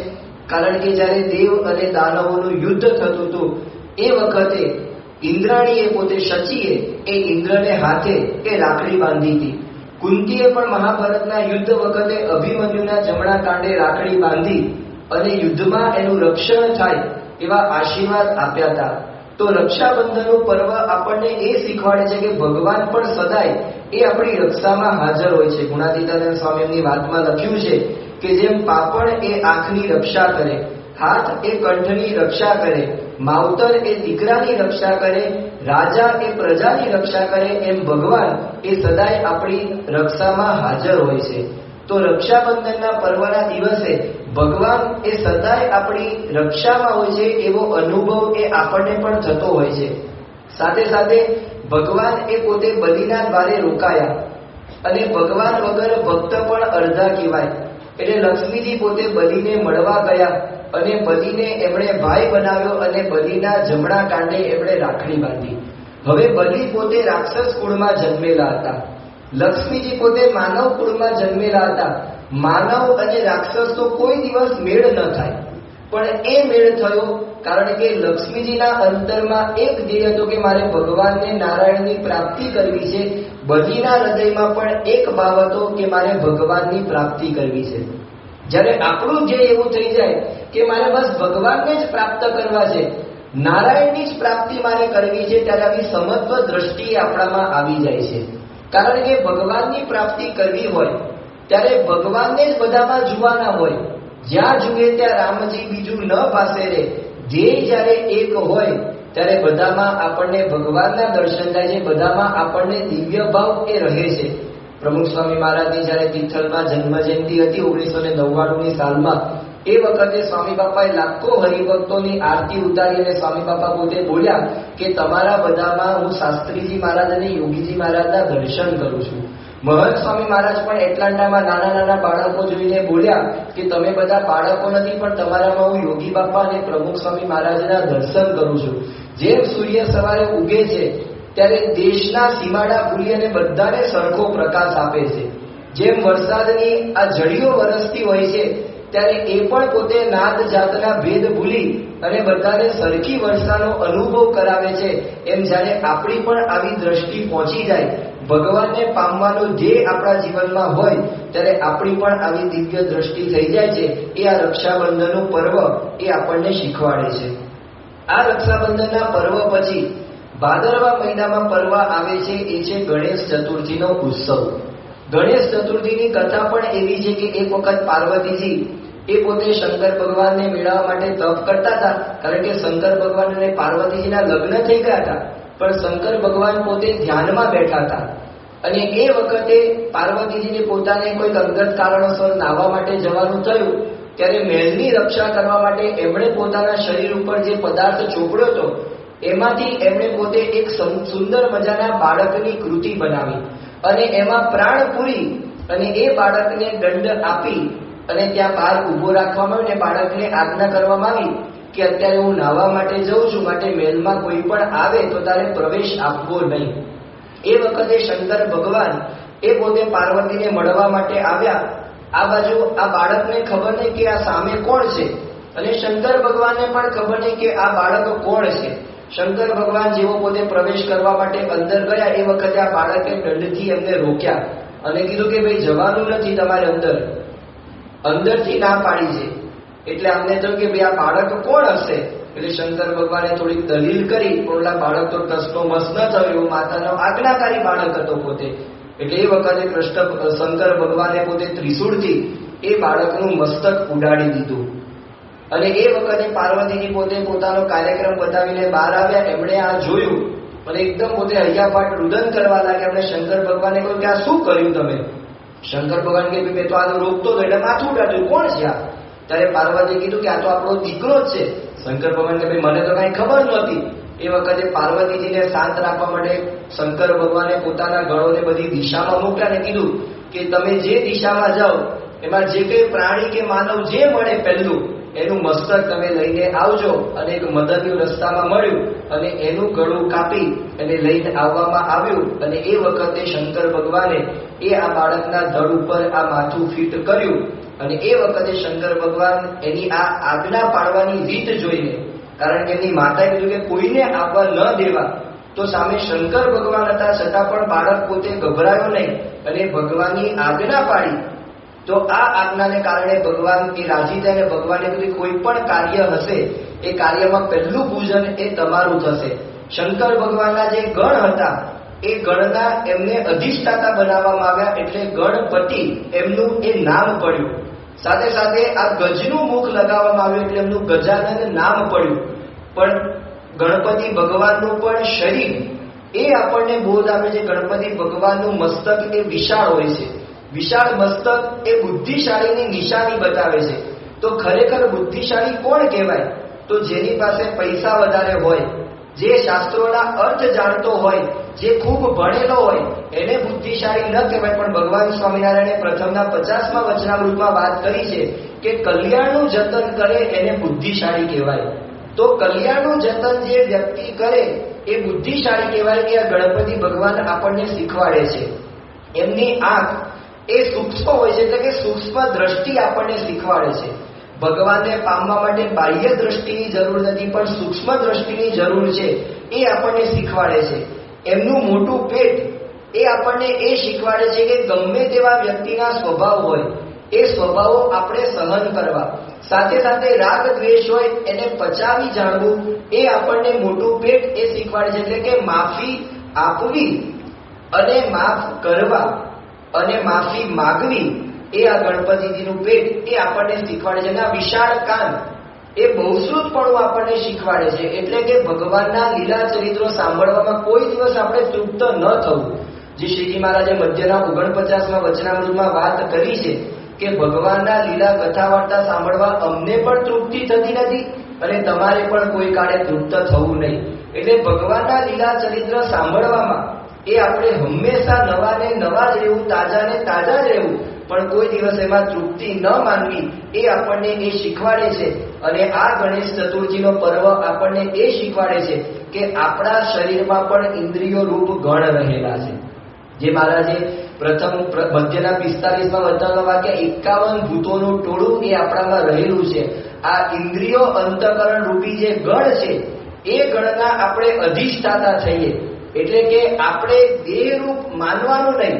કારણ કે જ્યારે દેવ અને દાનવોનું યુદ્ધ થતું હતું એ વખતે ઇન્દ્રાણીએ પોતે શચીએ એ ઇન્દ્રને હાથે એ રાખડી બાંધી હતી. કુંતીએ પણ મહાભારતના યુદ્ધ વખતે અભિમન્યુના જમણા કાંડે રાખડી બાંધી અને યુદ્ધમાં એનું રક્ષણ થાય એવા આશીર્વાદ આપ્યા હતા. તો રક્ષાબંધનનું પર્વ આપણને એ શીખવાડે છે કે ભગવાન પણ સદાય એ આપણી રક્ષામાં હાજર હોય છે. ગુણાતીતાનંદ સ્વામીની વાતમાં લખ્યું છે કે જેમ પાપણ એ આંખની રક્ષા કરે, હાથ એ કંઠની રક્ષા કરે, માવતર એ દીકરાની રક્ષા કરે, રાજા એ પ્રજાની રક્ષા કરે, એમ ભગવાન એ સદાય આપણી રક્ષામાં હાજર હોય છે. તો રક્ષાબંધનના પર્વના દિવસે ભગવાન એ સદાય આપણી રક્ષામાં હોય છે એવો અનુભવ એ આપણને પણ થતો હોય છે. સાથે સાથે ભગવાન એ પોતે બલિના દ્વારે રોકાયા અને ભગવાન વગર ભક્ત પણ અડધા કહેવાય. એટલે લક્ષ્મીજી પોતે બલિને મળવા ગયા અને બલિને એમણે ભાઈ બનાવ્યો અને બલિના જમણા કાંડે એમણે રાખડી બાંધી. હવે બલિ પોતે રાક્ષસ કુળમાં જન્મેલા હતા, લક્ષ્મીજી પોતે માનવ કુળમાં જન્મેલા હતા. માનવ અને રાક્ષસનો કોઈ દિવસ મેળ ન થાય, પણ એ મેળ થયો કારણ કે લક્ષ્મીજીના અંતરમાં એક ધ્યેય હતો કે મારે ભગવાનને નારાયણની પ્રાપ્તિ કરવી છે. બલિના હૃદયમાં પણ એક ભાવ હતો કે મારે ભગવાનની પ્રાપ્તિ કરવી છે. જ્યારે આપણું ધ્યેય એવું થઈ જાય કે મારે બસ ભગવાનને જ પ્રાપ્ત કરવા છે, નારાયણની જ પ્રાપ્તિ મારે કરવી છે, ત્યારે આવી સમત્વ દ્રષ્ટિ આપણામાં આવી જાય છે. કારણ કે ભગવાનની પ્રાપ્તિ કરવી હોય ત્યારે ભગવાનને જ બધામાં જોવાના હોય. જ્યાં જુએ ત્યાં રામજી બીજું ન પાસે રે. ધ્યેય જ્યારે એક હોય ત્યારે બધામાં આપણને ભગવાનના દર્શન થાય છે, બધામાં આપણને દિવ્ય ભાવ એ રહે છે. પ્રમુખ સ્વામી મહારાજની જ્યારે તિથલમાં જન્મ જયંતિ હતી 1999ની સાલમાં, એ વખતે સ્વામી બાપાએ લાખો હરિભક્તોની આરતી ઉતારી અને સ્વામી બાપા પોતે બોલ્યા કે તમારા બધામાં હું શાસ્ત્રીજી મહારાજ અને યોગીજી મહારાજના દર્શન કરું છું. મહંત સ્વામી મહારાજ પણ એટલાન્ટામાં નાના નાના બાળકો જોઈને બોલ્યા કે તમે બધા બાળકો નથી, પણ તમારામાં હું યોગી બાપા અને પ્રમુખ સ્વામી મહારાજના દર્શન કરું છું. જેમ સૂર્ય સવારે ઉગે છે ત્યારે દેશના સીમાડા ભૂલી અને બધાને સરખો પ્રકાશ આપે છે. જેમ વરસાદની આ ઝડીઓ વરસતી હોય છે ત્યારે એ પણ પોતે નાદ જાતના ભેદ ભૂલી અને બધાને સરખી વર્ષાનો અનુભવ કરાવે છે, એમ જ્યારે આપણી પણ આવી દ્રષ્ટિ પહોંચી જાય, ભગવાનને પામવાનો ધ્યેય આપણા જીવનમાં હોય, ત્યારે આપણી પણ આવી દિવ્ય દ્રષ્ટિ થઈ જાય છે. એ આ રક્ષાબંધનનું પર્વ એ આપણને શીખવાડે છે. આ રક્ષાબંધનના પર્વ પછી ભાદરવા મહિનામાં પર્વ આવે છે, એ છે ગણેશ ચતુર્થીનો ઉત્સવ. ગણેશ ચતુર્થીની કથા પણ એવી છે કે એક વખત પાર્વતીજી એ પોતે શંકર ભગવાનને મેળવવા માટે તપ કરતા હતા, કારણ કે શંકર ભગવાન અને પાર્વતીજીના લગ્ન થઈ ગયા હતા, પણ શંકર ભગવાન પોતે ધ્યાનમાં બેઠા હતા. અને એ વખતે પાર્વતીજીને પોતાને કોઈક અંગત કારણોસર નાહવા માટે જવાનું થયું, ત્યારે મહેલની રક્ષા કરવા માટે એમણે પોતાના શરીર ઉપર જે પદાર્થ ચોપડ્યો હતો એમાંથી એમણે પોતે એક સુંદર મજાના બાળકની કૃતિ બનાવી અને એમાં પ્રાણ પૂરી અને એ બાળકને દંડ આપી અને ત્યાં બહાર ઊભો રાખવામાં આવ્યો. બાળકને આજ્ઞા કરવામાં આવી કે અત્યારે હું નાહવા માટે જઉં છું, માટે મહેલમાં કોઈ પણ આવે તો તારે પ્રવેશ આપવો નહીં. એ વખતે શંકર ભગવાન એ પોતે પાર્વતીને મળવા માટે આવ્યા. આ બાજુ આ બાળકને ખબર નહીં કે આ સામે કોણ છે, અને શંકર ભગવાનને પણ ખબર નહીં કે આ બાળક કોણ છે. શંકર ભગવાન જેવો પોતે પ્રવેશ કરવા માટે અંદર ગયા, એ વખતે આ બાળકે દંડથી એમને રોક્યા અને કીધું કે ભાઈ જવાનું નથી તમારે અંદરથી ના પાડી છે. એટલે અમને થયું કે ભાઈ આ બાળક કોણ હશે? એટલે શંકર ભગવાને થોડીક દલીલ કરી, પણ ઓલા બાળક તો ટસનો મસ ન થયો, એવું માતાનો આજ્ઞાકારી બાળક હતો પોતે. એટલે એ વખતે શંકર ભગવાને પોતે ત્રિશૂળથી એ બાળકનું મસ્તક ઉડાડી દીધું. અને એ વખતે પાર્વતીજી પોતે પોતાનો કાર્યક્રમ બતાવીને બહાર આવ્યા. એમણે આ જોયું અને એકદમ પોતે હૈયાપાટ રુદન કરવા લાગ્યા. એમણે શંકર ભગવાને કહ્યું કે આ શું કર્યું તમે? શંકર ભગવાન કે મેં તો આ રોકતો હતો એટલે માથું ઉડાડ્યું, કોણ છે આ? ત્યારે પાર્વતીએ કીધું કે આ તો આપણો દીકરો જ છે. શંકર ભગવાન કે મને તો કઈ ખબર નહોતી. એ વખતે પાર્વતીજીને શાંત રાખવા માટે શંકર ભગવાને પોતાના ગળોને બધી દિશામાં મોકલ્યા અને કીધું કે તમે જે દિશામાં જાઓ એમાં જે કઈ પ્રાણી કે માનવ જે મળે પહેલું એનું મસ્તક તમે લઈને આવજો. અને એક મદદનું રસ્તામાં મળ્યું અને એનું ગળું કાપી અને લઈને આવવામાં આવ્યું. અને એ વખતે શંકર ભગવાને એ આ બાળકના ધડ ઉપર આ માથું ફિટ કર્યું. અને એ વખતે શંકર ભગવાન એની આ આજ્ઞા પાડવાની રીત જોઈને, કારણ કે એમની માતાએ કીધું કે કોઈને આવવા ન દેવા, તો સામે શંકર ભગવાન હતા છતાં પણ બાળક પોતે ગભરાયો નહીં અને ભગવાનની આજ્ઞા પાડી. તો આ આજ્ઞાને કારણે ભગવાન એ રાજી થયા અને ભગવાને કીધું કોઈ પણ કાર્ય હશે એ કાર્યમાં પહેલું પૂજન એ તમારું થશે. શંકર ભગવાનના જે ગણ હતા એ ગણના એમને અધિષ્ઠાતા બનાવવામાં આવ્યા, એટલે ગણપતિ એમનું એ નામ પડ્યું. સાથે સાથે આ ગજનું મુખ લગાવવામાં આવ્યું એટલે એમનું ગજાનન નામ પડ્યું. પણ ગણપતિ ભગવાનનું પણ શરીર એ આપણને બોધ આપે છે. ગણપતિ ભગવાનનું મસ્તક એ વિશાળ હોય છે. વિશાળ મસ્તક એ બુદ્ધિશાળીની નિશાની બતાવે છે. તો ખરેખર બુદ્ધિશાળી કોણ કહેવાય? તો જેની પાસે પૈસા વધારે હોય, જે શાસ્ત્રોના અર્થ જાણતો હોય, જે ખૂબ ભણેલો હોય, એને બુદ્ધિશાળી ન કહેવાય. પણ ભગવાન સ્વામિનારાયણે પ્રથમના 50મા વચનામૃતમાં વાત કરી છે કે કલ્યાણનું જતન કરે એને બુદ્ધિશાળી કહેવાય. તો કલ્યાણનું જતન જે વ્યક્તિ કરે એ બુદ્ધિશાળી કહેવાય. કે આ ગણપતિ ભગવાન આપણને શીખવાડે છે. એમની આંખ એ સૂક્ષ્મ હોય છે, એટલે કે સૂક્ષ્મ દ્રષ્ટિ આપણને શીખવાડે છે. ભગવાનને પામવા માટે બાહ્ય દ્રષ્ટિની જરૂર નથી, પણ સૂક્ષ્મ દ્રષ્ટિની જરૂર છે, એ આપણને શીખવાડે છે. એમનું મોટું પેટ એ આપણને એ શીખવાડે છે કે ગમે તેવા વ્યક્તિના સ્વભાવ હોય એ સ્વભાવો આપણે સહન કરવા. સાથે સાથે રાગ દ્વેષ હોય એને પચાવી જાણવું, એ આપણને મોટું પેટ એ શીખવાડે છે. એટલે કે માફી આપવી અને માફ કરવા અને માફી માગવી, એ આ ગણપતિજીનું પેટ એ આપણને શીખવાડે છે. અને આ વિશાળ કાન એ બહુશ્રુતપણું આપણને શીખવાડે છે. એટલે કે ભગવાનના લીલા ચરિત્રો સાંભળવામાં કોઈ દિવસ આપણે તૃપ્ત ન થવું. જે શ્રીજી મહારાજે મધ્યના 49મા વચનામૃતમાં વાત કરી છે કે ભગવાનના લીલા કથા વાર્તા સાંભળવા અમને પણ તૃપ્તિ થતી નથી અને તમારે પણ કોઈ કાળે તૃપ્ત થવું નહીં. એટલે ભગવાનના લીલા ચરિત્ર સાંભળવામાં એ આપણે હંમેશા નવા ને નવા જ રહેવું, તાજા ને તાજા જ રહેવું, પણ કોઈ દિવસ એમાં તૃપ્તિ ન માનવી, એ આપણને એ શીખવાડે છે. અને આ ગણેશ ચતુર્થીનો પર્વ આપણને એ શીખવાડે છે કે આપણા શરીરમાં પણ ઇન્દ્રિયો રૂપ ગણ રહેલા છે. જે મહારાજે પ્રથમ મધ્યના 45માં વચનના વાક્ય 51 ભૂતોનું ટોળું એ આપણામાં રહેલું છે. આ ઇન્દ્રિયો અંતઃકરણ રૂપી જે ગણ છે, એ ગણના આપણે અધિષ્ઠાતા થઈએ. એટલે કે આપણે દેહ રૂપ માનવાનું નહીં,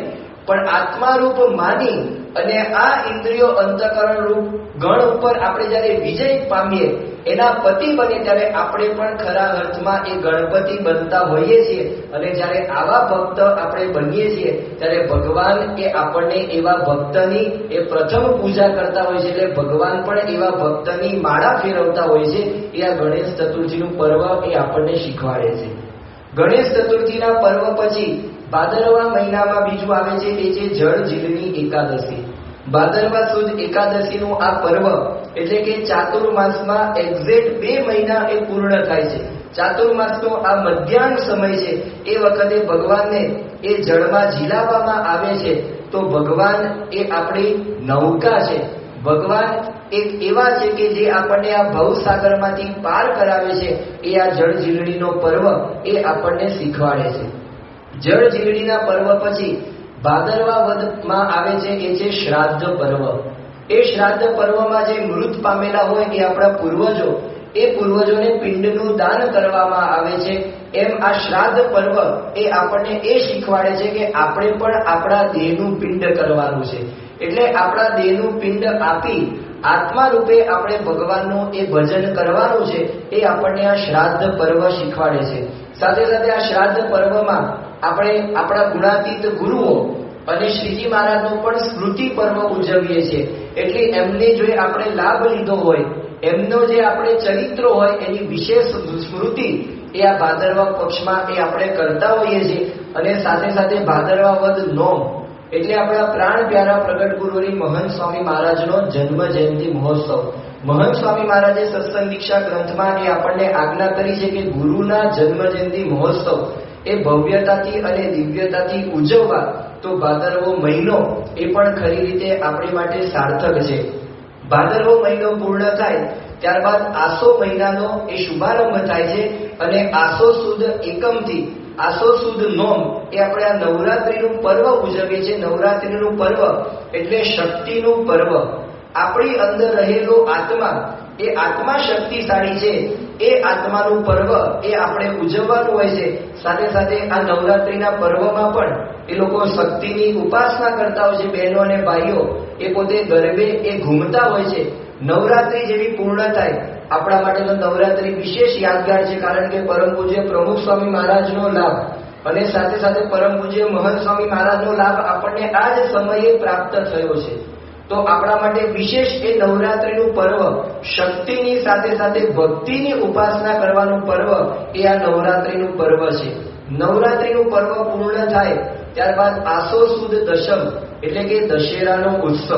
પણ આત્મા રૂપ માની અને આ ઇન્દ્રિયો અંતઃકરણ રૂપ ગણ ઉપર આપણે જ્યારે વિજય પામીએ, એના પતિ બને, ત્યારે આપણે પણ ખરા અર્થમાં એ ગણપતિ બનતા હોઈએ છીએ. અને જ્યારે આવા ભક્ત આપણે બનીએ છીએ, ત્યારે ભગવાન એ આપણને એવા ભક્તની એ પ્રથમ પૂજા કરતા હોય છે. એટલે ભગવાન પણ એવા ભક્તની માળા ફેરવતા હોય છે. એ આ ગણેશ ચતુર્થીનું પર્વ એ આપણને શીખવાડે છે. ગણેશ ચતુર્થીના પર્વ પછી ભાદરવા મહિનામાં બીજું આવે છે, એ છે જળ જીલની એકાદશી. ભાદરવા સુદ એકાદશીનું આ પર્વ એટલે કે ચાતુર્માસમાં એક્ઝેક્ટ 2 મહિના એ પૂર્ણ થાય છે. ચાતુર્માસનો આ મધ્યાહન સમય છે. એ વખતે ભગવાનને એ જળમાં ઝીલાવવામાં આવે છે. તો ભગવાન એ આપણી નૌકા છે. ભગવાન એક એવા છે કે જે આપણને આ ભવસાગરમાંથી પાર કરાવે છે. એ આ જળ ઝીલણીનો પર્વ એ આપણને શીખવાડે છે. જળ ઝીલણીના પર્વ પછી ભાદરવા વદમાં આવે છે, એ છે શ્રાદ્ધ પર્વ. એ શ્રાદ્ધ પર્વમાં જે મૃત પામેલા હોય એ આપણા પૂર્વજો, એ પૂર્વજોને પિંડનું દાન કરવામાં આવે છે. એમ આ શ્રાદ્ધ પર્વ એ આપણને એ શીખવાડે છે કે આપણે પણ આપણા દેહનું પિંડ કરવાનું છે. એટલે આપણા દેહનું પિંડ આપી આત્મા રૂપે આપણે ભગવાનનું એ ભજન કરવાનું છે. એ આપણને આ શ્રાદ્ધ પર્વ શીખવાડે છે. સાથે સાથે આ શ્રાદ્ધ પર્વમાં આપણે આપણા ગુણાતીત ગુરુઓ અને શ્રીજી મહારાજનો પણ સ્મૃતિ પર્વ ઉજવીએ છીએ. એટલે એમને જો આપણે લાભ લીધો હોય, એમનો જે આપણે ચરિત્રો હોય, એની વિશેષ સ્મૃતિ એ આ ભાદરવા પક્ષમાં એ આપણે કરતા હોઈએ છીએ. અને સાથે સાથે ભાદરવા વદ નોમ એટલે આપણા પ્રાણ પ્યારા પ્રગટ ગુરુની મહંત સ્વામી મહારાજનો જન્મ જયંતિ મહોત્સવ. મહંત સ્વામી મહારાજે સત્સંગ દીક્ષા ગ્રંથમાં એ આપણને આજ્ઞા કરી છે કે ગુરુના જન્મ જયંતિ મહોત્સવ એ ભવ્યતાથી અને દિવ્યતાથી ઉજવવા. તો ભાદરવો મહિનો એ પણ ખરી રીતે આપણી માટે સાર્થક છે. ભાદરવો મહિનો પૂર્ણ થાય ત્યારબાદ આસો મહિનાનો એ શુભારંભ થાય છે. અને આસો સુદ એકમથી આસો સુદ નોમ એ આપણે આ નવરાત્રીનું પર્વ ઉજવીએ છીએ. નવરાત્રીનું પર્વ એટલે શક્તિનું પર્વ. આપણી અંદર રહેલો આત્મા, એ આત્મા શક્તિશાળી છે. એ આત્માનું પર્વ એ આપણે ઉજવવાનું હોય છે. સાથે સાથે આ નવરાત્રીના પર્વમાં પણ એ લોકો શક્તિની ઉપાસના કરતા હોય છે. બહેનો અને ભાઈઓ એ પોતે ગરબે એ ઘૂમતા હોય છે. નવરાત્રી જેવી પૂર્ણ થાય આપણા માટે તો નવરાત્રી વિશેષ યાદગાર છે. કારણ કે પરમ પૂજ્ય પ્રમુખ સ્વામી મહારાજનો લાભ અને સાથે સાથે પરમ પૂજ્ય મહંત સ્વામી મહારાજનો લાભ આપણને આ જ સમયે પ્રાપ્ત થયો છે. તો આપણા માટે વિશેષ એ નવરાત્રીનું પર્વ, શક્તિની સાથે સાથે ભક્તિની ઉપાસના કરવાનું પર્વ એ આ નવરાત્રીનું પર્વ છે. નવરાત્રીનું પર્વ પૂર્ણ થાય ત્યારબાદ આસો સુદ દશમ એટલે કે દશેરાનો ઉત્સવ.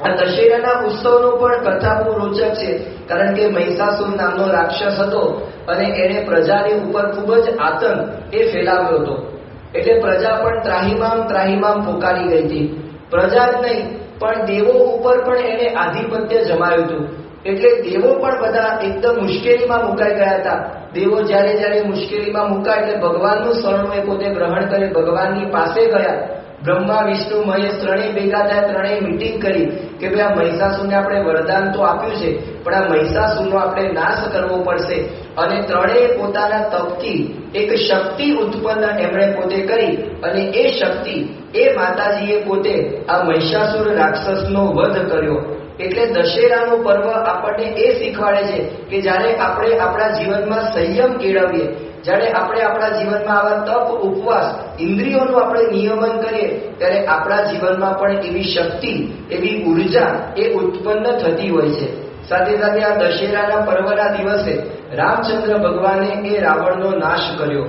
આ દશેરાના ઉત્સવનો પણ કથા બહુ રોચક છે. કારણ કે મહિષાસુર નામનો રાક્ષસ હતો અને એણે પ્રજાની ઉપર ખૂબ જ આતંક એ ફેલાવ્યો હતો. એટલે પ્રજા પણ ત્રાહિમામ પોકારી ગઈ હતી. પ્રજા જ નહીં પણ દેવો ઉપર પણ એને આધિપત્ય જમાયું હતું. એટલે દેવો પણ બધા એકદમ મુશ્કેલીમાં મુકાઈ ગયા હતા. દેવો જ્યારે મુશ્કેલીમાં મુકાય એટલે ભગવાનનું શરણું એ પોતે ગ્રહણ કરી ભગવાનની પાસે ગયા. બ્રહ્મા વિષ્ણુ મહેશ ત્રણેય ભેગા થયા. ત્રણેય મીટિંગ કરી કે ભાઈ આ મહિષાસુરને આપણે વરદાન તો આપ્યું છે, પણ આ મહિષાસુરનો આપણે નાશ કરવો પડશે. અને ત્રણેય પોતાના તપથી એક શક્તિ ઉત્પન્ન એમણે પોતે કરી અને એ શક્તિ એ માતાજીએ પોતે આ મહિષાસુર રાક્ષસનો વધ કર્યો. એટલે દશેરાનું પર્વ આપણને એ શીખવાડે છે કે જ્યારે આપણે આપણા જીવનમાં સંયમ કેળવીએ, જ્યારે આપણે આપણા જીવનમાં આવા તપ, ઉપવાસ, ઇન્દ્રિયોનું આપણે નિયમન કરીએ, ત્યારે આપણા જીવનમાં પણ એવી શક્તિ, એવી ઉર્જા એ ઉત્પન્ન થતી હોય છે. સાથે સાથે આ દશેરાના પર્વના દિવસે રામચંદ્ર ભગવાને એ રાવણનો નાશ કર્યો.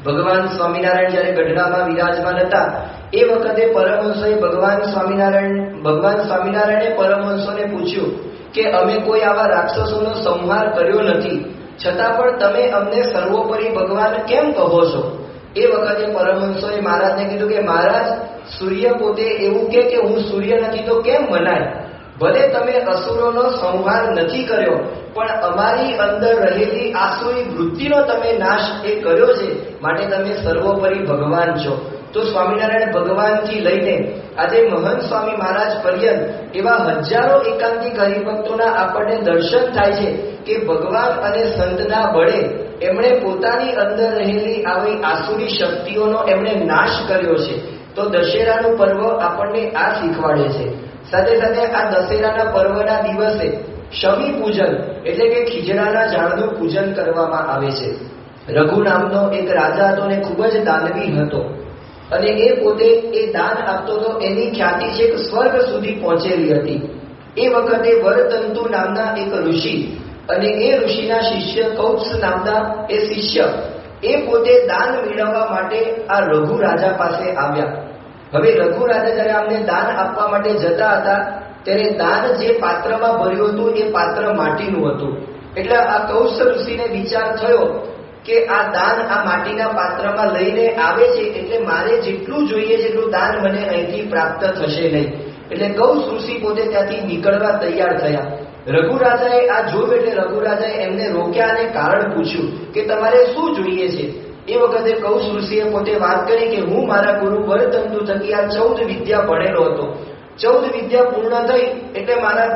ભગવાન સ્વામિનારાયણ જ્યારે ગઢડામાં વિરાજમાન હતા એ વખતે પરમહંસોએ ભગવાન સ્વામિનારાયણે પરમહંસોને પૂછ્યું કે અમે કોઈ આવા રાક્ષસોનો સંહાર કર્યો નથી, છતાં પણ તમે અમને સર્વોપરી ભગવાન કેમ કહો છો? એ વખતે પરમહંસોએ મહારાજને કીધું કે મહારાજ, સૂર્ય પોતે એવું કે હું સૂર્ય નથી તો કેમ મનાય? ભલે તમે અસુરોનો સંહાર નથી કર્યો, પણ અમારી અંદર રહેલી આસુરી વૃત્તિનો તમે નાશ એ કર્યો છે, માટે તમે સર્વોપરી ભગવાન છો. તો સ્વામિનારાયણ ભગવાનથી લઈને આજે મહંત સ્વામી મહારાજ પર્યંત એવા હજારો એકાંતિક હરિભક્તોના આપણને દર્શન થાય છે કે ભગવાન અને સંતના બળે એમણે પોતાની અંદર રહેલી આવી આસુરી શક્તિઓનો એમણે નાશ કર્યો છે. તો દશેરાનું પર્વ આપણને આ શીખવાડે છે. સાથે સાથે આ દશેરાના પર્વના દિવસે શમી પૂજન એટલે કે ખીજડાના ઝાડનું પૂજન કરવામાં આવે છે. રઘુ નામનો એક રાજા હતો ને ખૂબ જ દાનવી હતો, અને એ પોતે એ દાન આપતો હતો. એની ખ્યાતિ છેક સ્વર્ગ સુધી પહોંચેલી હતી. એ વખતે વરતંતુ નામના એક ઋષિ અને એ ઋષિના શિષ્ય કૌત્સ નામના એ શિષ્ય એ પોતે દાન મેળવવા માટે આ રઘુ રાજા પાસે આવ્યા. હવે રઘુ રાજા જયારે આમને દાન આપવા માટે જતા હતા ત્યારે દાન જે પાત્રમાં ભર્યું હતું એ પાત્ર માટીનું હતું. એટલે આ કૌત્સ ઋષિને વિચાર થયો કે આ દાન આ માટીના પાત્રમાં લઈને આવે છે, એટલે મારે જેટલું જોઈએ જેટલું દાન મને અહીંથી પ્રાપ્ત થશે નહીં. એટલે કૌત્સ ઋષિ પોતે ત્યાંથી નીકળવા તૈયાર થયા. રઘુ રાજાએ આ જોયું એટલે રઘુ રાજાએ એમને રોક્યા અને કારણ પૂછ્યું કે તમારે શું જોઈએ છે. એ વખતે કૌત્સ ઋષિએ પોતે વાત કરી કે હું મારા ગુરુ વરતંતુ થકી આ 14 વિદ્યા ભણેલો હતો. 14 વિદ્યા પૂર્ણ થઈ એટલે મારા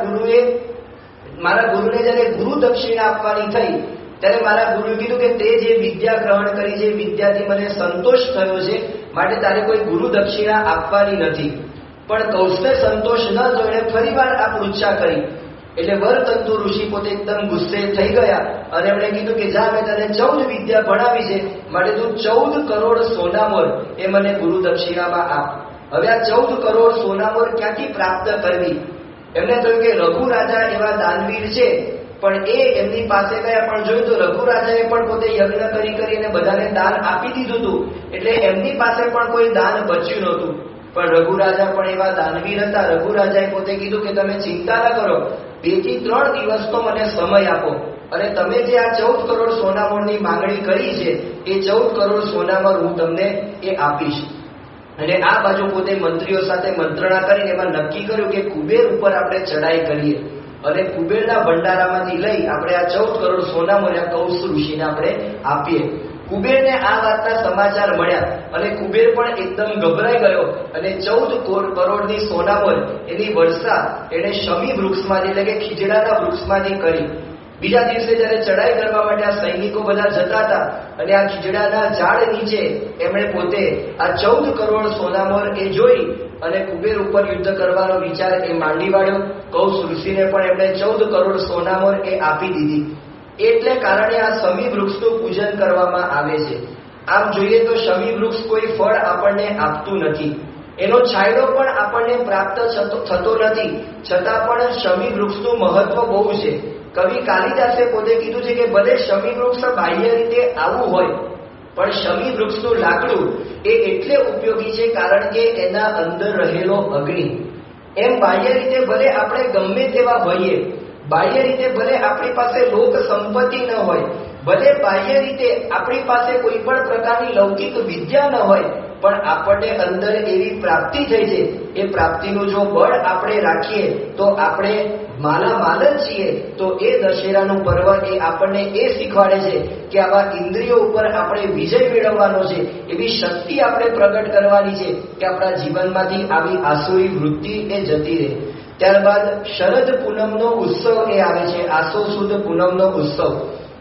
ગુરુને જયારે ગુરુ દક્ષિણા આપવાની થઈ ત્યારે મારા ગુરુએ કીધું કે તે જે વિદ્યા ગ્રહણ કરી છે વિદ્યાથી મને સંતોષ થયો છે, માટે તારે કોઈ ગુરુ દક્ષિણા આપવાની નથી. પણ કૌશને સંતોષ ન થયો એટલે ફરીવાર આ પૃચ્છા કરી. એટલે વરતંતુ ઋષિ પોતે એકદમ ગુસ્સે થઈ ગયા અને એમણે કીધું કે જા, મેં તને 14 વિદ્યા ભણાવી છે, માટે તું 14 કરોડ સોનામોર એ મને ગુરુ દક્ષિણામાં આપ. હવે આ 14 કરોડ સોનામોર ક્યાંથી પ્રાપ્ત કરવી? એમને થયું કે રઘુ રાજા એવા દાનવીર છે, પણ એ એમની પાસે ગયા પણ જોયું તો રઘુ રાજાએ પણ પોતે યજ્ઞ કરીને બધાને દાન આપી દીધું હતું, એટલે એમની પાસે પણ કોઈ દાન બચ્યું નહોતું. પણ રઘુ રાજા પણ એવા દાનવીર હતા. રઘુ રાજાએ પોતે કીધું કે તમે ચિંતા ન કરો, 2 થી 3 દિવસનો મને સમય આપો, અને તમે જે આ 14 કરોડ સોનામોરની માંગણી કરી છે એ 14 કરોડ સોનામોર હું તમને એ આપીશ. અને આ બાજુ પોતે મંત્રીઓ સાથે મંત્રણા કરીને એમાં નક્કી કર્યું કે કુબેર ઉપર આપણે ચડાઈ કરીએ અને કુબેરના ભંડારામાંથી લઈ આપણે આ 14 કરોડ સોનામોર આ કૌત્સ ઋષિને આપણે આપીએ. કુબેરને આ વાતના સમાચાર મળ્યા અને કુબેર પણ એકદમ ગભરાઈ ગયો અને 14 કરોડની સોનામોર એની વર્ષા એને શમી વૃક્ષમાંથી એટલે કે ખીજડાના વૃક્ષમાંથી કરી. બીજા દિવસે જયારે ચડાઈ કરવા માટે આ સૈનિકો બધા જતા હતા અને આ ખીજડાના ઝાડ નીચે એમણે પોતે આ 14 કરોડ સોનામોર એ જોઈ અને કુબેર ઉપર યુદ્ધ કરવાનો વિચાર એ માંડી વાળ્યો. કૌત્સ ઋષિને પણ એમણે 14 કરોડ સોનામોર એ આપી દીધી. એટલે કારણે આ શમી વૃક્ષનું પૂજન કરવામાં આવે છે. આમ જોઈએ તો શમી વૃક્ષ કોઈ ફળ આપણને આપતું નથી, એનો છાંયડો પણ આપણને પ્રાપ્ત થતો નથી, છતાં પણ શમી વૃક્ષનું મહત્વ બહુ છે. કવિ કાલિદાસે પોતે કીધું છે કે ભલે શમી વૃક્ષ બાહ્ય રીતે આવું હોય, પણ શમી વૃક્ષનું લાકડું એ એટલે ઉપયોગી છે કારણ કે એના અંદર રહેલો અગ્નિ. એમ બાહ્ય રીતે ભલે આપણે ગમે તેવા હોઈએ, બાહ્ય રીતે ભલે આપણી પાસે લોક સંપત્તિ ન હોય, ભલે બાહ્ય રીતે આપણી પાસે કોઈ પણ પ્રકારની લૌકિક વિદ્યા ન હોય, પણ આપણને અંદર એવી પ્રાપ્તિ થઈ છે, એ પ્રાપ્તિનું જો બળ આપણે રાખીએ તો આપણે માલામાલ જ છીએ. તો એ દશેરાનું પર્વ એ આપણને એ શીખવાડે છે કે આવા ઇન્દ્રિયો ઉપર આપણે વિજય મેળવવાનો છે, એવી શક્તિ આપણે પ્રગટ કરવાની છે કે આપણા જીવનમાંથી આવી આસુરી વૃત્તિ એ જતી રહે. ત્યારબાદ શરદ પૂનમનો ઉત્સવ એ આવે છે, આસો સુદ પૂનમનો ઉત્સવ.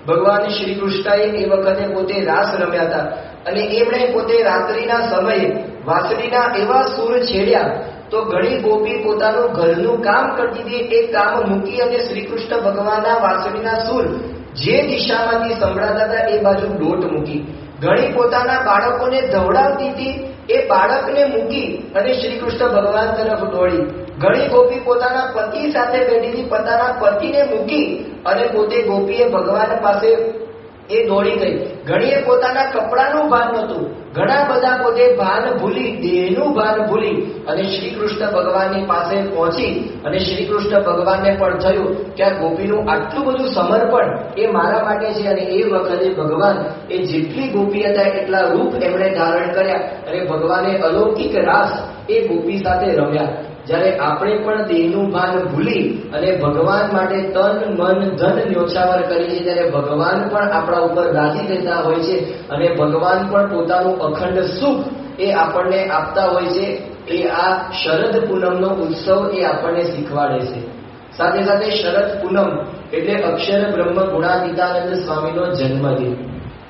ભગવાન શ્રી કૃષ્ણએ એ વખતે પોતે રાસ રમ્યા હતા અને એમણે પોતે રાત્રિના સમયે વાંસળીના એવા સૂર છેડ્યા તો ઘણી ગોપી પોતાનું ઘરનું કામ કરતી હતી, એ કામ મૂકી અને શ્રી કૃષ્ણ ભગવાનના વાંસળીના સૂર જે દિશામાંથી સંભળાતા હતા એ બાજુ દોટ મૂકી. ઘણી પોતાના બાળકોને ધવડાવતી હતી, એ બાળકને મૂકી અને શ્રી કૃષ્ણ ભગવાન તરફ દોડી. ઘણી ગોપી પોતાના પતિ સાથે બેઠી હતી, પોતાના પતિને મૂકી અને પોતે ગોપીએ ભગવાન પાસે એ દોડી ગઈ. ઘણીએ પોતાના કપડાનું ભાન નહોતું, ઘણા બધા પોતે ભાન ભૂલી, દેહનું ભાન ભૂલી અને શ્રી કૃષ્ણ ભગવાનની પાસે પહોંચી. અને શ્રી કૃષ્ણ ભગવાનને પણ થયું કે આ ગોપીનું આટલું બધું સમર્પણ એ મારા માટે છે. અને એ વખતે ભગવાન એ જેટલી ગોપી હતા એટલા રૂપ એમણે ધારણ કર્યા અને ભગવાને અલૌકિક રાસ એ ગોપી સાથે રમ્યા. જ્યારે આપણે પણ દેહનું ભાન ભૂલી અને ભગવાન માટે તન મન ધન ન્યોછાવર કરીએ છીએ, ત્યારે ભગવાન પણ આપણા ઉપર રાજી થતા હોય છે અને ભગવાન પણ પોતાનું અખંડ સુખ એ આપણને આપતા હોય છે. એ આ શરદ પૂનમનો ઉત્સવ એ આપણને શીખવાડે છે. સાથે સાથે શરદ પૂનમ એટલે અક્ષર બ્રહ્મ ગુણાતીતાનંદ સ્વામીનો જન્મદિન.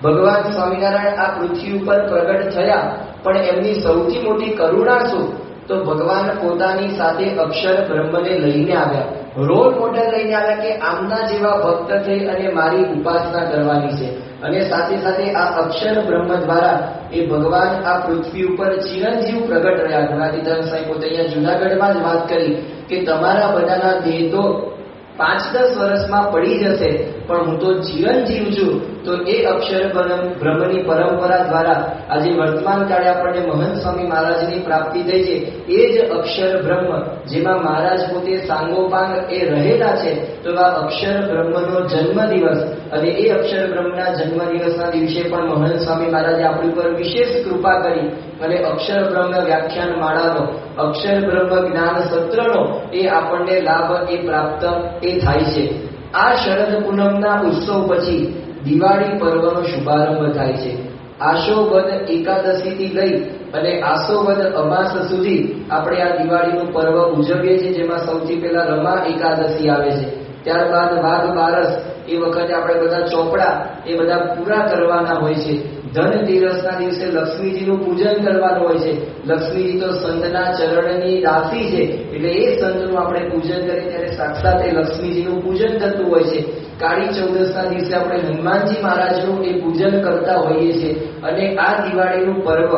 ભગવાન સ્વામિનારાયણ આ પૃથ્વી ઉપર પ્રગટ થયા, પણ એમની સૌથી મોટી કરુણા શું? તો ભગવાન પોતાની સાથે અક્ષર બ્રહ્મને લઈને આવ્યા, રોલ મોડેલ લઈને આવ્યા કે આમના જેવા ભક્ત થઈ અને મારી ઉપાસના કરવાની છે. અને સાથે સાથે આ અક્ષર બ્રહ્મ દ્વારા એ ભગવાન આ પૃથ્વી ઉપર ચિરંજીવ પ્રગટ રહ્યા. ગુણાતીતાનંદ સ્વામી પોતે અહીંયા જુનાગઢમાં જ વાત કરી કે તમારા બધાના દેહ તો 5-10 વર્ષમાં પડી જશે, પણ હું તો ચિરંજીવ છું. તો એ અક્ષર બ્રહ્મની પરંપરા દ્વારા આજે વર્તમાન કાળે આપણને મહંત સ્વામી મહારાજની પ્રાપ્તિ થઈ છે. એ જ અક્ષર બ્રહ્મ જેમાં મહારાજ પોતે સાંગોપાંગ એ રહેલા છે. તો આ અક્ષર બ્રહ્મનો જન્મદિવસ, અને એ અક્ષર બ્રહ્મના જન્મદિવસના દિવસે પણ મહંત સ્વામી મહારાજે આપણી પર વિશેષ કૃપા કરી અને અક્ષર બ્રહ્મ વ્યાખ્યાન માળાનો, અક્ષર બ્રહ્મ જ્ઞાન સત્રનો એ આપણને લાભ એ પ્રાપ્ત એ થાય છે. આ શરદ પૂનમના ઉત્સવ પછી દિવાળી પર્વનો શુભારંભ થાય છે. આશોવદ એકાદશીથી લઈ અને આસોવદ અમાસ સુધી આપણે આ દિવાળીનું પર્વ ઉજવીએ છીએ, જેમાં સૌથી પહેલા રમા એકાદશી આવે છે. ત્યારબાદ વાઘ બારસ, એ વખતે આપણે બધા ચોપડા એ બધા પૂરા કરવાના હોય છે. ધનતેરસના દિવસે લક્ષ્મીજીનું પૂજન કરવાનું હોય છે. લક્ષ્મીજી તો સંતના ચરણની રાશિ છે, એટલે એ સંતનું આપણે પૂજન કરીએ ત્યારે સાક્ષાત એ લક્ષ્મીજીનું પૂજન થતું હોય છે. કાળી ચૌદસના દિવસે આપણે હનુમાનજી મહારાજનું એ પૂજન કરતા હોઈએ છીએ. અને આ દિવાળીનું પર્વ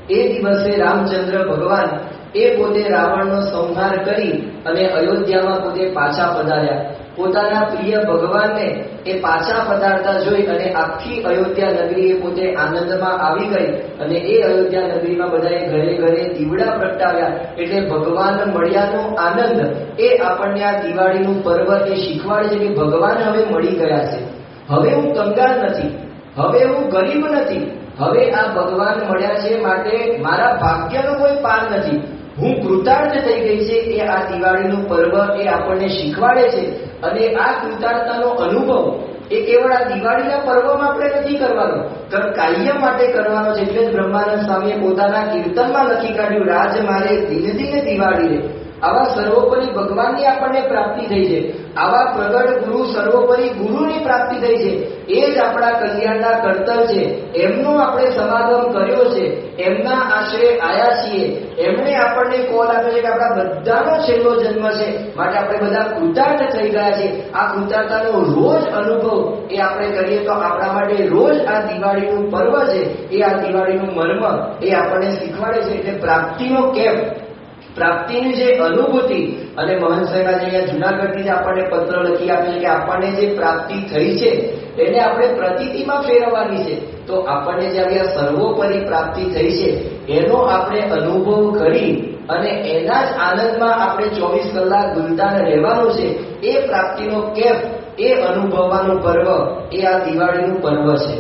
એ દિવસે રામચંદ્ર ભગવાન એ પોતે રાવણનો સંહાર કરી અને અયોધ્યામાં પોતે પાછા પધાર્યા. પોતાના પ્રિય ભગવાનને એ પાછા પધારતા જોઈ અને આખી અયોધ્યા નગરી એ પોતે આનંદમાં આવી ગઈ. અને એ અયોધ્યા નગરીમાં બધાએ ઘરે ઘરે દીવડા પ્રગટાવ્યા. એટલે ભગવાન મળ્યાનો આનંદ એ આપણને આ દિવાળીનું પર્વ એ શીખવાડે છે કે ભગવાન હવે મળી ગયા છે. હવે હું કંગાળ નથી, હવે હું ગરીબ નથી, હવે આ ભગવાન મળ્યા છે માટે મારા ભાગ્યનો કોઈ પાર નથી, હું કૃતાર્થ થઈ ગઈ છે. એ આ દિવાળીનું પર્વ એ આપણને શીખવાડે છે. અને આ કૃતાર્થતાનો અનુભવ એ કેવળ આ દિવાળીના પર્વમાં આપણે નથી કરવાનો, કાયમ માટે કરવાનો છે. એટલે જ બ્રહ્માનંદ સ્વામીએ પોતાના કીર્તનમાં લખી કાઢ્યું, રાજ મારે દિન દિન દિવાળી રે. આવા સર્વોપરી ભગવાનની આપણને પ્રાપ્તિ થઈ છે. આવા પ્રગટ ગુરુ સર્વોપરી ગુરુની પ્રાપ્તિ થઈ છે. એ જ આપણા કલ્યાણના કર્તવ્ય છે. એમનો આપણે સમાગમ કર્યો છે, એમના આશરે આયા છીએ. એમણે આપણને કોલ આપ્યો છે કે આપણા બધાનો છેલ્લો જન્મ છે, માટે આપણે બધા કૃતાર્થ થઈ ગયા છે. આ કૃતાર્થતાનો રોજ અનુભવ એ આપણે કરીએ તો આપણા માટે રોજ આ દિવાળીનું પર્વ છે. એ આ દિવાળીનું મર્મ એ આપણને શીખવાડે છે. એટલે પ્રાપ્તિનો કેમ્પ, પ્રાપ્તિની જે અનુભૂતિ, અને મહંત સાહેબ અહીંયા જુનાગઢથી આપણને પત્ર લખી આપે છે કે આપણને જે પ્રાપ્તિ થઈ છે એને આપણે પ્રતીતિમાં ફેરવવાની છે. તો આપણને જે આવી આ સર્વોપરી પ્રાપ્તિ થઈ છે એનો આપણે અનુભવ કરી અને એના જ આનંદમાં આપણે 24 કલાક ગુલતાન રહેવાનું છે. એ પ્રાપ્તિનો કેફ એ અનુભવવાનું પર્વ એ આ દિવાળીનું પર્વ છે.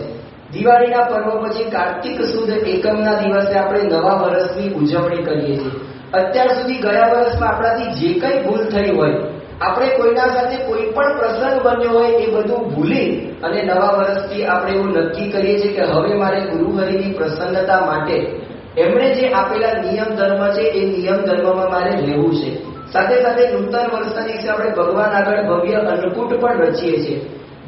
દિવાળીના પર્વ પછી કાર્તિક સુદ એકમના દિવસે આપણે નવા વર્ષની ઉજવણી કરીએ છીએ. અત્યાર સુધી ગયા વર્ષમાં આપણાથી જે કંઈ ભૂલ થઈ હોય, આપણે કોઈના સાથે કોઈ પણ પ્રસંગ બન્યો હોય એ બધું ભૂલી અને નવા વર્ષથી આપણે એવું નક્કી કરીએ છીએ કે હવે મારે ગુરુહરિની પ્રસન્નતા માટે એમણે જે આપેલા નિયમ ધર્મ છે એ નિયમ ધર્મમાં મારે રહેવું છે. સાથે સાથે નૂતન વર્ષના દિવસે આપણે ભગવાન આગળ ભવ્ય અન્નકૂટ પણ રચીએ છીએ.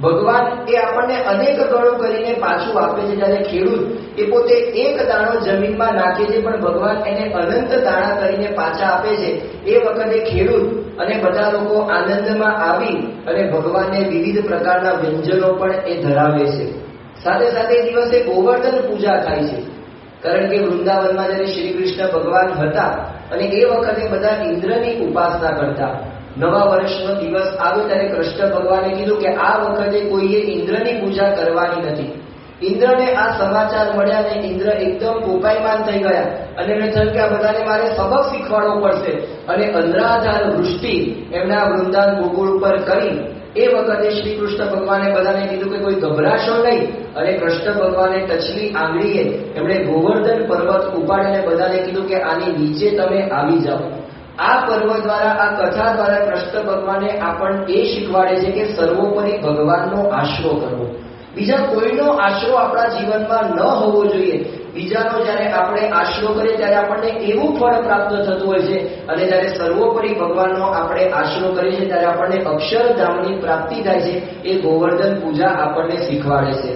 ભગવાન એ આપણને અનેક ગણો કરીને પાછું આપે છે. જ્યારે ખેડૂત એ પોતે એક દાણો જમીનમાં નાખે છે, પણ ભગવાન એને અનંત દાણા કરીને પાછા આપે છે. એ વખતે ખેડૂત અને બધા લોકો આનંદમાં આવી અને ભગવાનને વિવિધ પ્રકારના વ્યંજનો પણ એ ધરાવે છે. સાથે સાથે દિવસે ગોવર્ધન પૂજા થાય છે. કારણ કે વૃંદાવનમાં જ્યારે શ્રી કૃષ્ણ ભગવાન હતા અને એ વખતે બધા ઇન્દ્રની ઉપાસના કરતા. નવા વર્ષનો દિવસ આવ્યો ત્યારે કૃષ્ણ ભગવાને કીધું કે આ વખતે કોઈએ ઇન્દ્રની પૂજા કરવાની નથી. ઇન્દ્રને આ સમાચાર મળ્યા ને ઇન્દ્ર એકદમ કોપાયમાન થઈ ગયા અને એમને થયું કે આ બધાને મારે સબક શીખવાડવો પડશે અને અંધરાધાર વૃષ્ટિ એમના વૃંદાવન ગોકુળ ઉપર કરી. એ વખતે શ્રી કૃષ્ણ ભગવાને બધાને કીધું કે કોઈ ગભરાશો નહીં. અને કૃષ્ણ ભગવાને ટચલી આંગળીએ એમણે ગોવર્ધન પર્વત ઉપાડીને બધાને કીધું કે આની નીચે તમે આવી જાઓ. આ પર્વ દ્વારા, આ કથા દ્વારા કૃષ્ણ ભગવાને આપણને એ શીખવાડે છે કે સર્વોપરી ભગવાનનો આશરો કરવો. બીજા કોઈનો આશરો આપણા જીવનમાં ન હોવો જોઈએ. બીજાનો જ્યારે આપણે આશરો કરીએ ત્યારે આપણને એવું ફળ પ્રાપ્ત થતું હોય છે અને જ્યારે સર્વોપરી ભગવાનનો આપણે આશરો કરીએ છીએ ત્યારે આપણને અક્ષરધામની પ્રાપ્તિ થાય છે. એ ગોવર્ધન પૂજા આપણને શીખવાડે છે.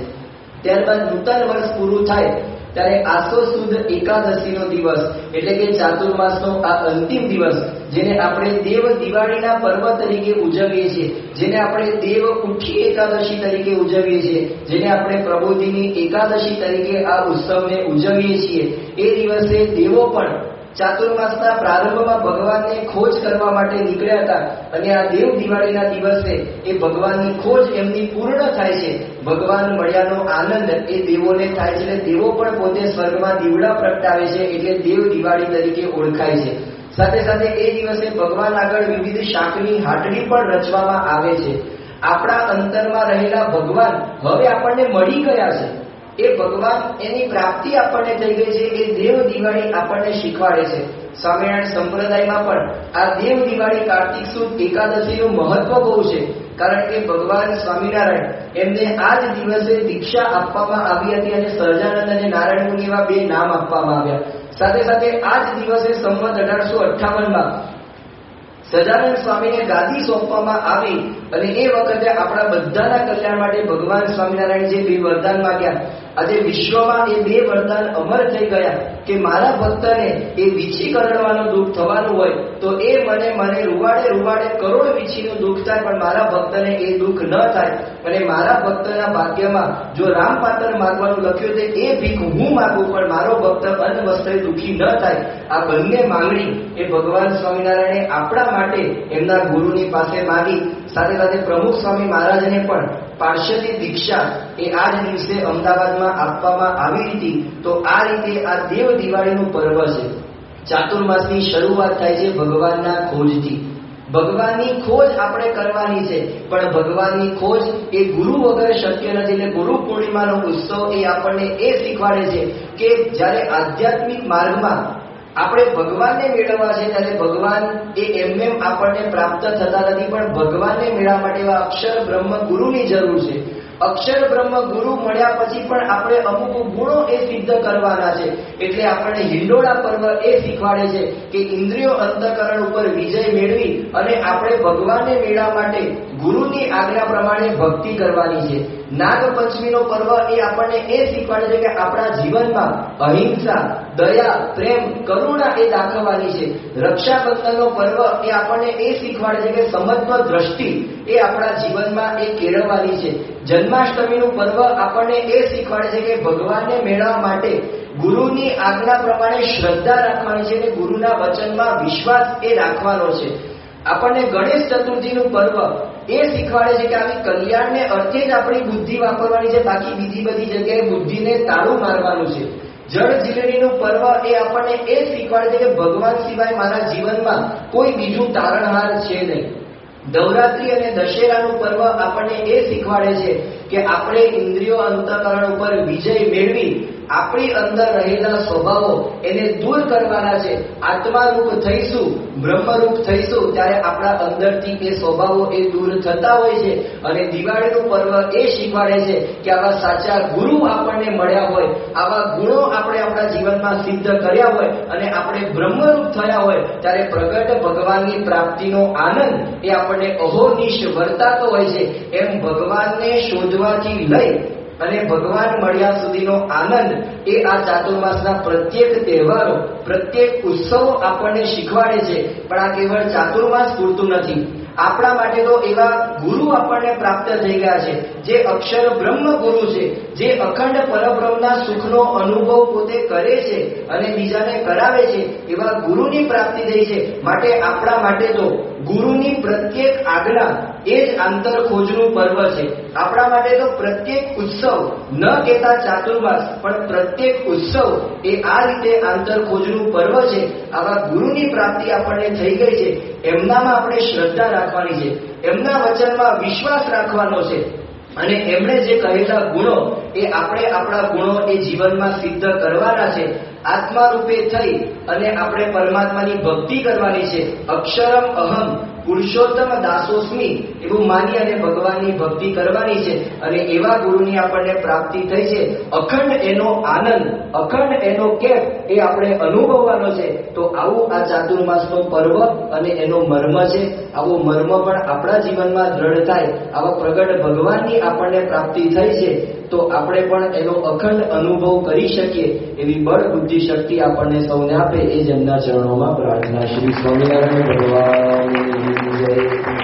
ત્યારબાદ નૂતન વર્ષ પૂરું થાય ત્યારે આસો સુદ એકાદશીનો દિવસ એટલે કે ચાતુર્માસનો આ અંતિમ દિવસ, જેને આપણે દેવ દિવાળીના પર્વ તરીકે ઉજવીએ છીએ, જેને આપણે દેવ ઉઠી એકાદશી તરીકે ઉજવીએ છીએ, જેને આપણે પ્રબોધિની એકાદશી તરીકે આ ઉત્સવને ઉજવીએ છીએ. એ દિવસે દેવો પણ ચાતુર્માસના પ્રારંભમાં ભગવાનને ખોજ કરવા માટે નીકળ્યા હતા અને આ દેવ દિવાળીના દિવસે એ ભગવાનની ખોજ એમની પૂર્ણ થાય છે. ભગવાન મળ્યાનો આનંદ એ દેવોને થાય છે. એટલે દેવો પણ પોતે સ્વર્ગમાં દીવડા પ્રગટાવે છે, એટલે દેવ દિવાળી તરીકે ઓળખાય છે. સાથે સાથે એ દિવસે ભગવાન આગળ વિવિધ શાકની હાટડી પણ રચવામાં આવે છે. આપણા અંતરમાં રહેલા ભગવાન હવે આપણને મળી ગયા છે. એ ભગવાન, એની પ્રાપ્તિ આપણને થઈ ગઈ છે. એ દેવ દિવાળી આપણને શીખવાડે છે. સ્વામિનારાયણ સંપ્રદાયમાં પણ આ દેવ દિવાળી કાર્તિક સુદ એકાદશીનું મહત્વ બહુ છે. કારણ કે ભગવાન સ્વામિનારાયણ એમને આ જ દિવસે દીક્ષા આપવામાં આવી હતી અને સહજાનંદ અને નારાયણ મુનિ એવા બે નામ આપવામાં આવ્યા. સાથે સાથે આ જ દિવસે સંવત 1858માં સહજાનંદ સ્વામીને ગાદી સોંપવામાં આવી અને એ વખતે આપણા બધાના કલ્યાણ માટે ભગવાન સ્વામિનારાયણ જે બે વરદાન માંગ્યા, આજે વિશ્વમાં એ બે વરદાન અમર થઈ ગયા કે મારા ભક્તને એ વીછી કરડવાનું દુઃખ થવાનું હોય તો એ મને રૂવાડે રૂવાડે કરોડ વીછીનું દુઃખ થાય, પણ મારા ભક્તને એ દુઃખ ન થાય. અને મારા ભક્તના ભાગ્યમાં જો રામપાત્ર માગવાનું લખ્યું છે એ ભીખ હું માગું, પણ મારો ભક્ત અન્ન વસ્ત્રે દુઃખી ન થાય. આ બંને માંગણી એ ભગવાન સ્વામિનારાયણે આપણા માટે એમના ગુરુની પાસે માગી. સાથે સાથે પ્રમુખ સ્વામી મહારાજને પણ પાર્ષદી દીક્ષા એ આ જ દિવસે અમદાવાદમાં આપવામાં આવી હતી. તો આ રીતે આ દેવ દિવાળીનું પર્વ છે. ચાતુર્માસની શરૂઆત થાય છે ભગવાનના ખોજથી. ભગવાનની ખોજ આપણે કરવાની છે, પણ ભગવાનની ખોજ એ ગુરુ વગર શક્ય નથી. એટલે ગુરુ પૂર્ણિમાનો ઉત્સવ એ આપણને એ શીખવાડે છે કે જ્યારે આધ્યાત્મિક માર્ગમાં આપણે ભગવાનને મેળવવા છે ત્યારે ભગવાન એ એમને આપણને પ્રાપ્ત થતા નથી, પણ ભગવાનને મેળવવા માટે એવા અક્ષર બ્રહ્મ ગુરુની જરૂર છે. અક્ષર બ્રહ્મ ગુરુ મળ્યા પછી પણ આપણે અમુક ગુણો એ સિદ્ધ કરવાના છે. એટલે આપણને હિંડોળા પર્વ એ શીખવાડે છે કે ઇન્દ્રિયો અંતઃકરણ ઉપર વિજય મેળવી અને આપણે ભગવાનને મેળવવા માટે ગુરુની આજ્ઞા પ્રમાણે ભક્તિ કરવાની છે. નાગપંચમીનો પર્વ એ આપણને એ શીખવાડે છે કે આપણા જીવનમાં અહિંસા, દયા, પ્રેમ, કરુણા એ દાખવવાની છે. રક્ષાબંધનનો પર્વ એ આપણને એ શીખવાડે છે કે સમત્વ દ્રષ્ટિ એ આપણા જીવનમાં એ કેળવવાની છે. જન્માષ્ટમીનું પર્વ આપણને એ શીખવાડે છે કે ભગવાનને મેળવવા માટે ગુરુની આજ્ઞા પ્રમાણે શ્રદ્ધા રાખવાની છે અને ગુરુના વચનમાં વિશ્વાસ એ રાખવાનો છે. આપણને ગણેશ ચતુર્થીનું પર્વ એ શીખવાડે છે કે આવી કલ્યાણને અર્થે જ આપણી બુદ્ધિ વાપરવાની છે, બાકી બીજી બધી જગ્યાએ બુદ્ધિને તાળું મારવાનું છે. જળ જીલણીનું પર્વ એ આપણને એ શીખવાડે છે કે ભગવાન સિવાય મારા જીવનમાં કોઈ બીજું તારણહાર છે નહીં. નવરાત્રી અને દશેરાનું પર્વ આપણને એ શીખવાડે છે કે આપણે ઇન્દ્રિયો અંતઃકરણ ઉપર વિજય મેળવી આપણી અંદર રહેલા સ્વભાવો એને દૂર કરવાના છે. આત્મારૂપ થઈશું, બ્રહ્મરૂપ થઈશું ત્યારે આપણા અંદરથી એ સ્વભાવો એ દૂર થતા હોય છે. અને દિવાળીનું પર્વ એ શીખવાડે છે કે આવા સાચા ગુરુ આપણને મળ્યા હોય, આવા ગુણો આપણે આપણા જીવનમાં સિદ્ધ કર્યા હોય અને આપણે બ્રહ્મરૂપ થયા હોય ત્યારે પ્રગટ ભગવાનની પ્રાપ્તિનો આનંદ એ આપણને અહોનિશ વર્તાતો હોય છે. એમ ભગવાનને શોધવાથી લઈ અને ભગવાન મળ્યા સુધીનો આનંદ એ આ ચાતુર્માસના પ્રત્યેક તહેવારો, પ્રત્યેક ઉત્સવો આપણને શીખવાડે છે. પણ આ કેવળ ચાતુર્માસ પૂરતું નથી. આપણા માટે તો એવા ગુરુ આપણને પ્રાપ્ત થઈ ગયા છે, જે અક્ષર બ્રહ્મ ગુરુ છે, જે અખંડ પરબ્રહ્મના સુખનો અનુભવ પોતે કરે છે અને બીજાને કરાવે છે. એવા ગુરુની પ્રાપ્તિ થઈ છે. માટે આપણા માટે તો ગુરુની પ્રત્યેક આજ્ઞા એ જ આંતર ખોજનું પર્વ છે. આપણા માટે તો પ્રત્યેક ઉત્સવ, ન કહેતા ચાતુર્માસ, પણ પ્રત્યેક ઉત્સવ એ આ રીતે આંતર ખોજનું પર્વ છે. આવા ગુરુની પ્રાપ્તિ આપણને થઈ ગઈ છે. એમનામાં આપણે શ્રદ્ધા રાખવાની છે, એમના વચનમાં વિશ્વાસ રાખવાનો છે, અને એમણે જે કહેલા ગુણો એ આપણે આપણા ગુણો એ જીવનમાં સિદ્ધ કરવાના છે. આત્મા રૂપે થઈ અને આપણે પરમાત્માની ભક્તિ કરવાની છે. અક્ષરમ અહમ પુરુષોત્તમ દાસોસ્મી એવું માની અને ભગવાનની ભક્તિ કરવાની છે. અને એવા ગુરુની આપણને પ્રાપ્તિ થઈ છે. અખંડ એનો આનંદ, અખંડ એનો કેફ એ આપણે અનુભવવાનો છે. તો આવું આ ચાતુર્માસનો પર્વ અને એનો મર્મ છે. આવો મર્મ પણ આપણા જીવનમાં દ્રઢ થાય, આવા પ્રગટ ભગવાનની આપણને પ્રાપ્તિ થઈ છે. તો આપણે પણ એનો અખંડ અનુભવ કરી શકીએ એવી બળ બુદ્ધિ શક્તિ આપણને સૌને આપે એ જ એમના ચરણોમાં પ્રાર્થના. શ્રી સ્વામિનારાયણ ભગવાન જય.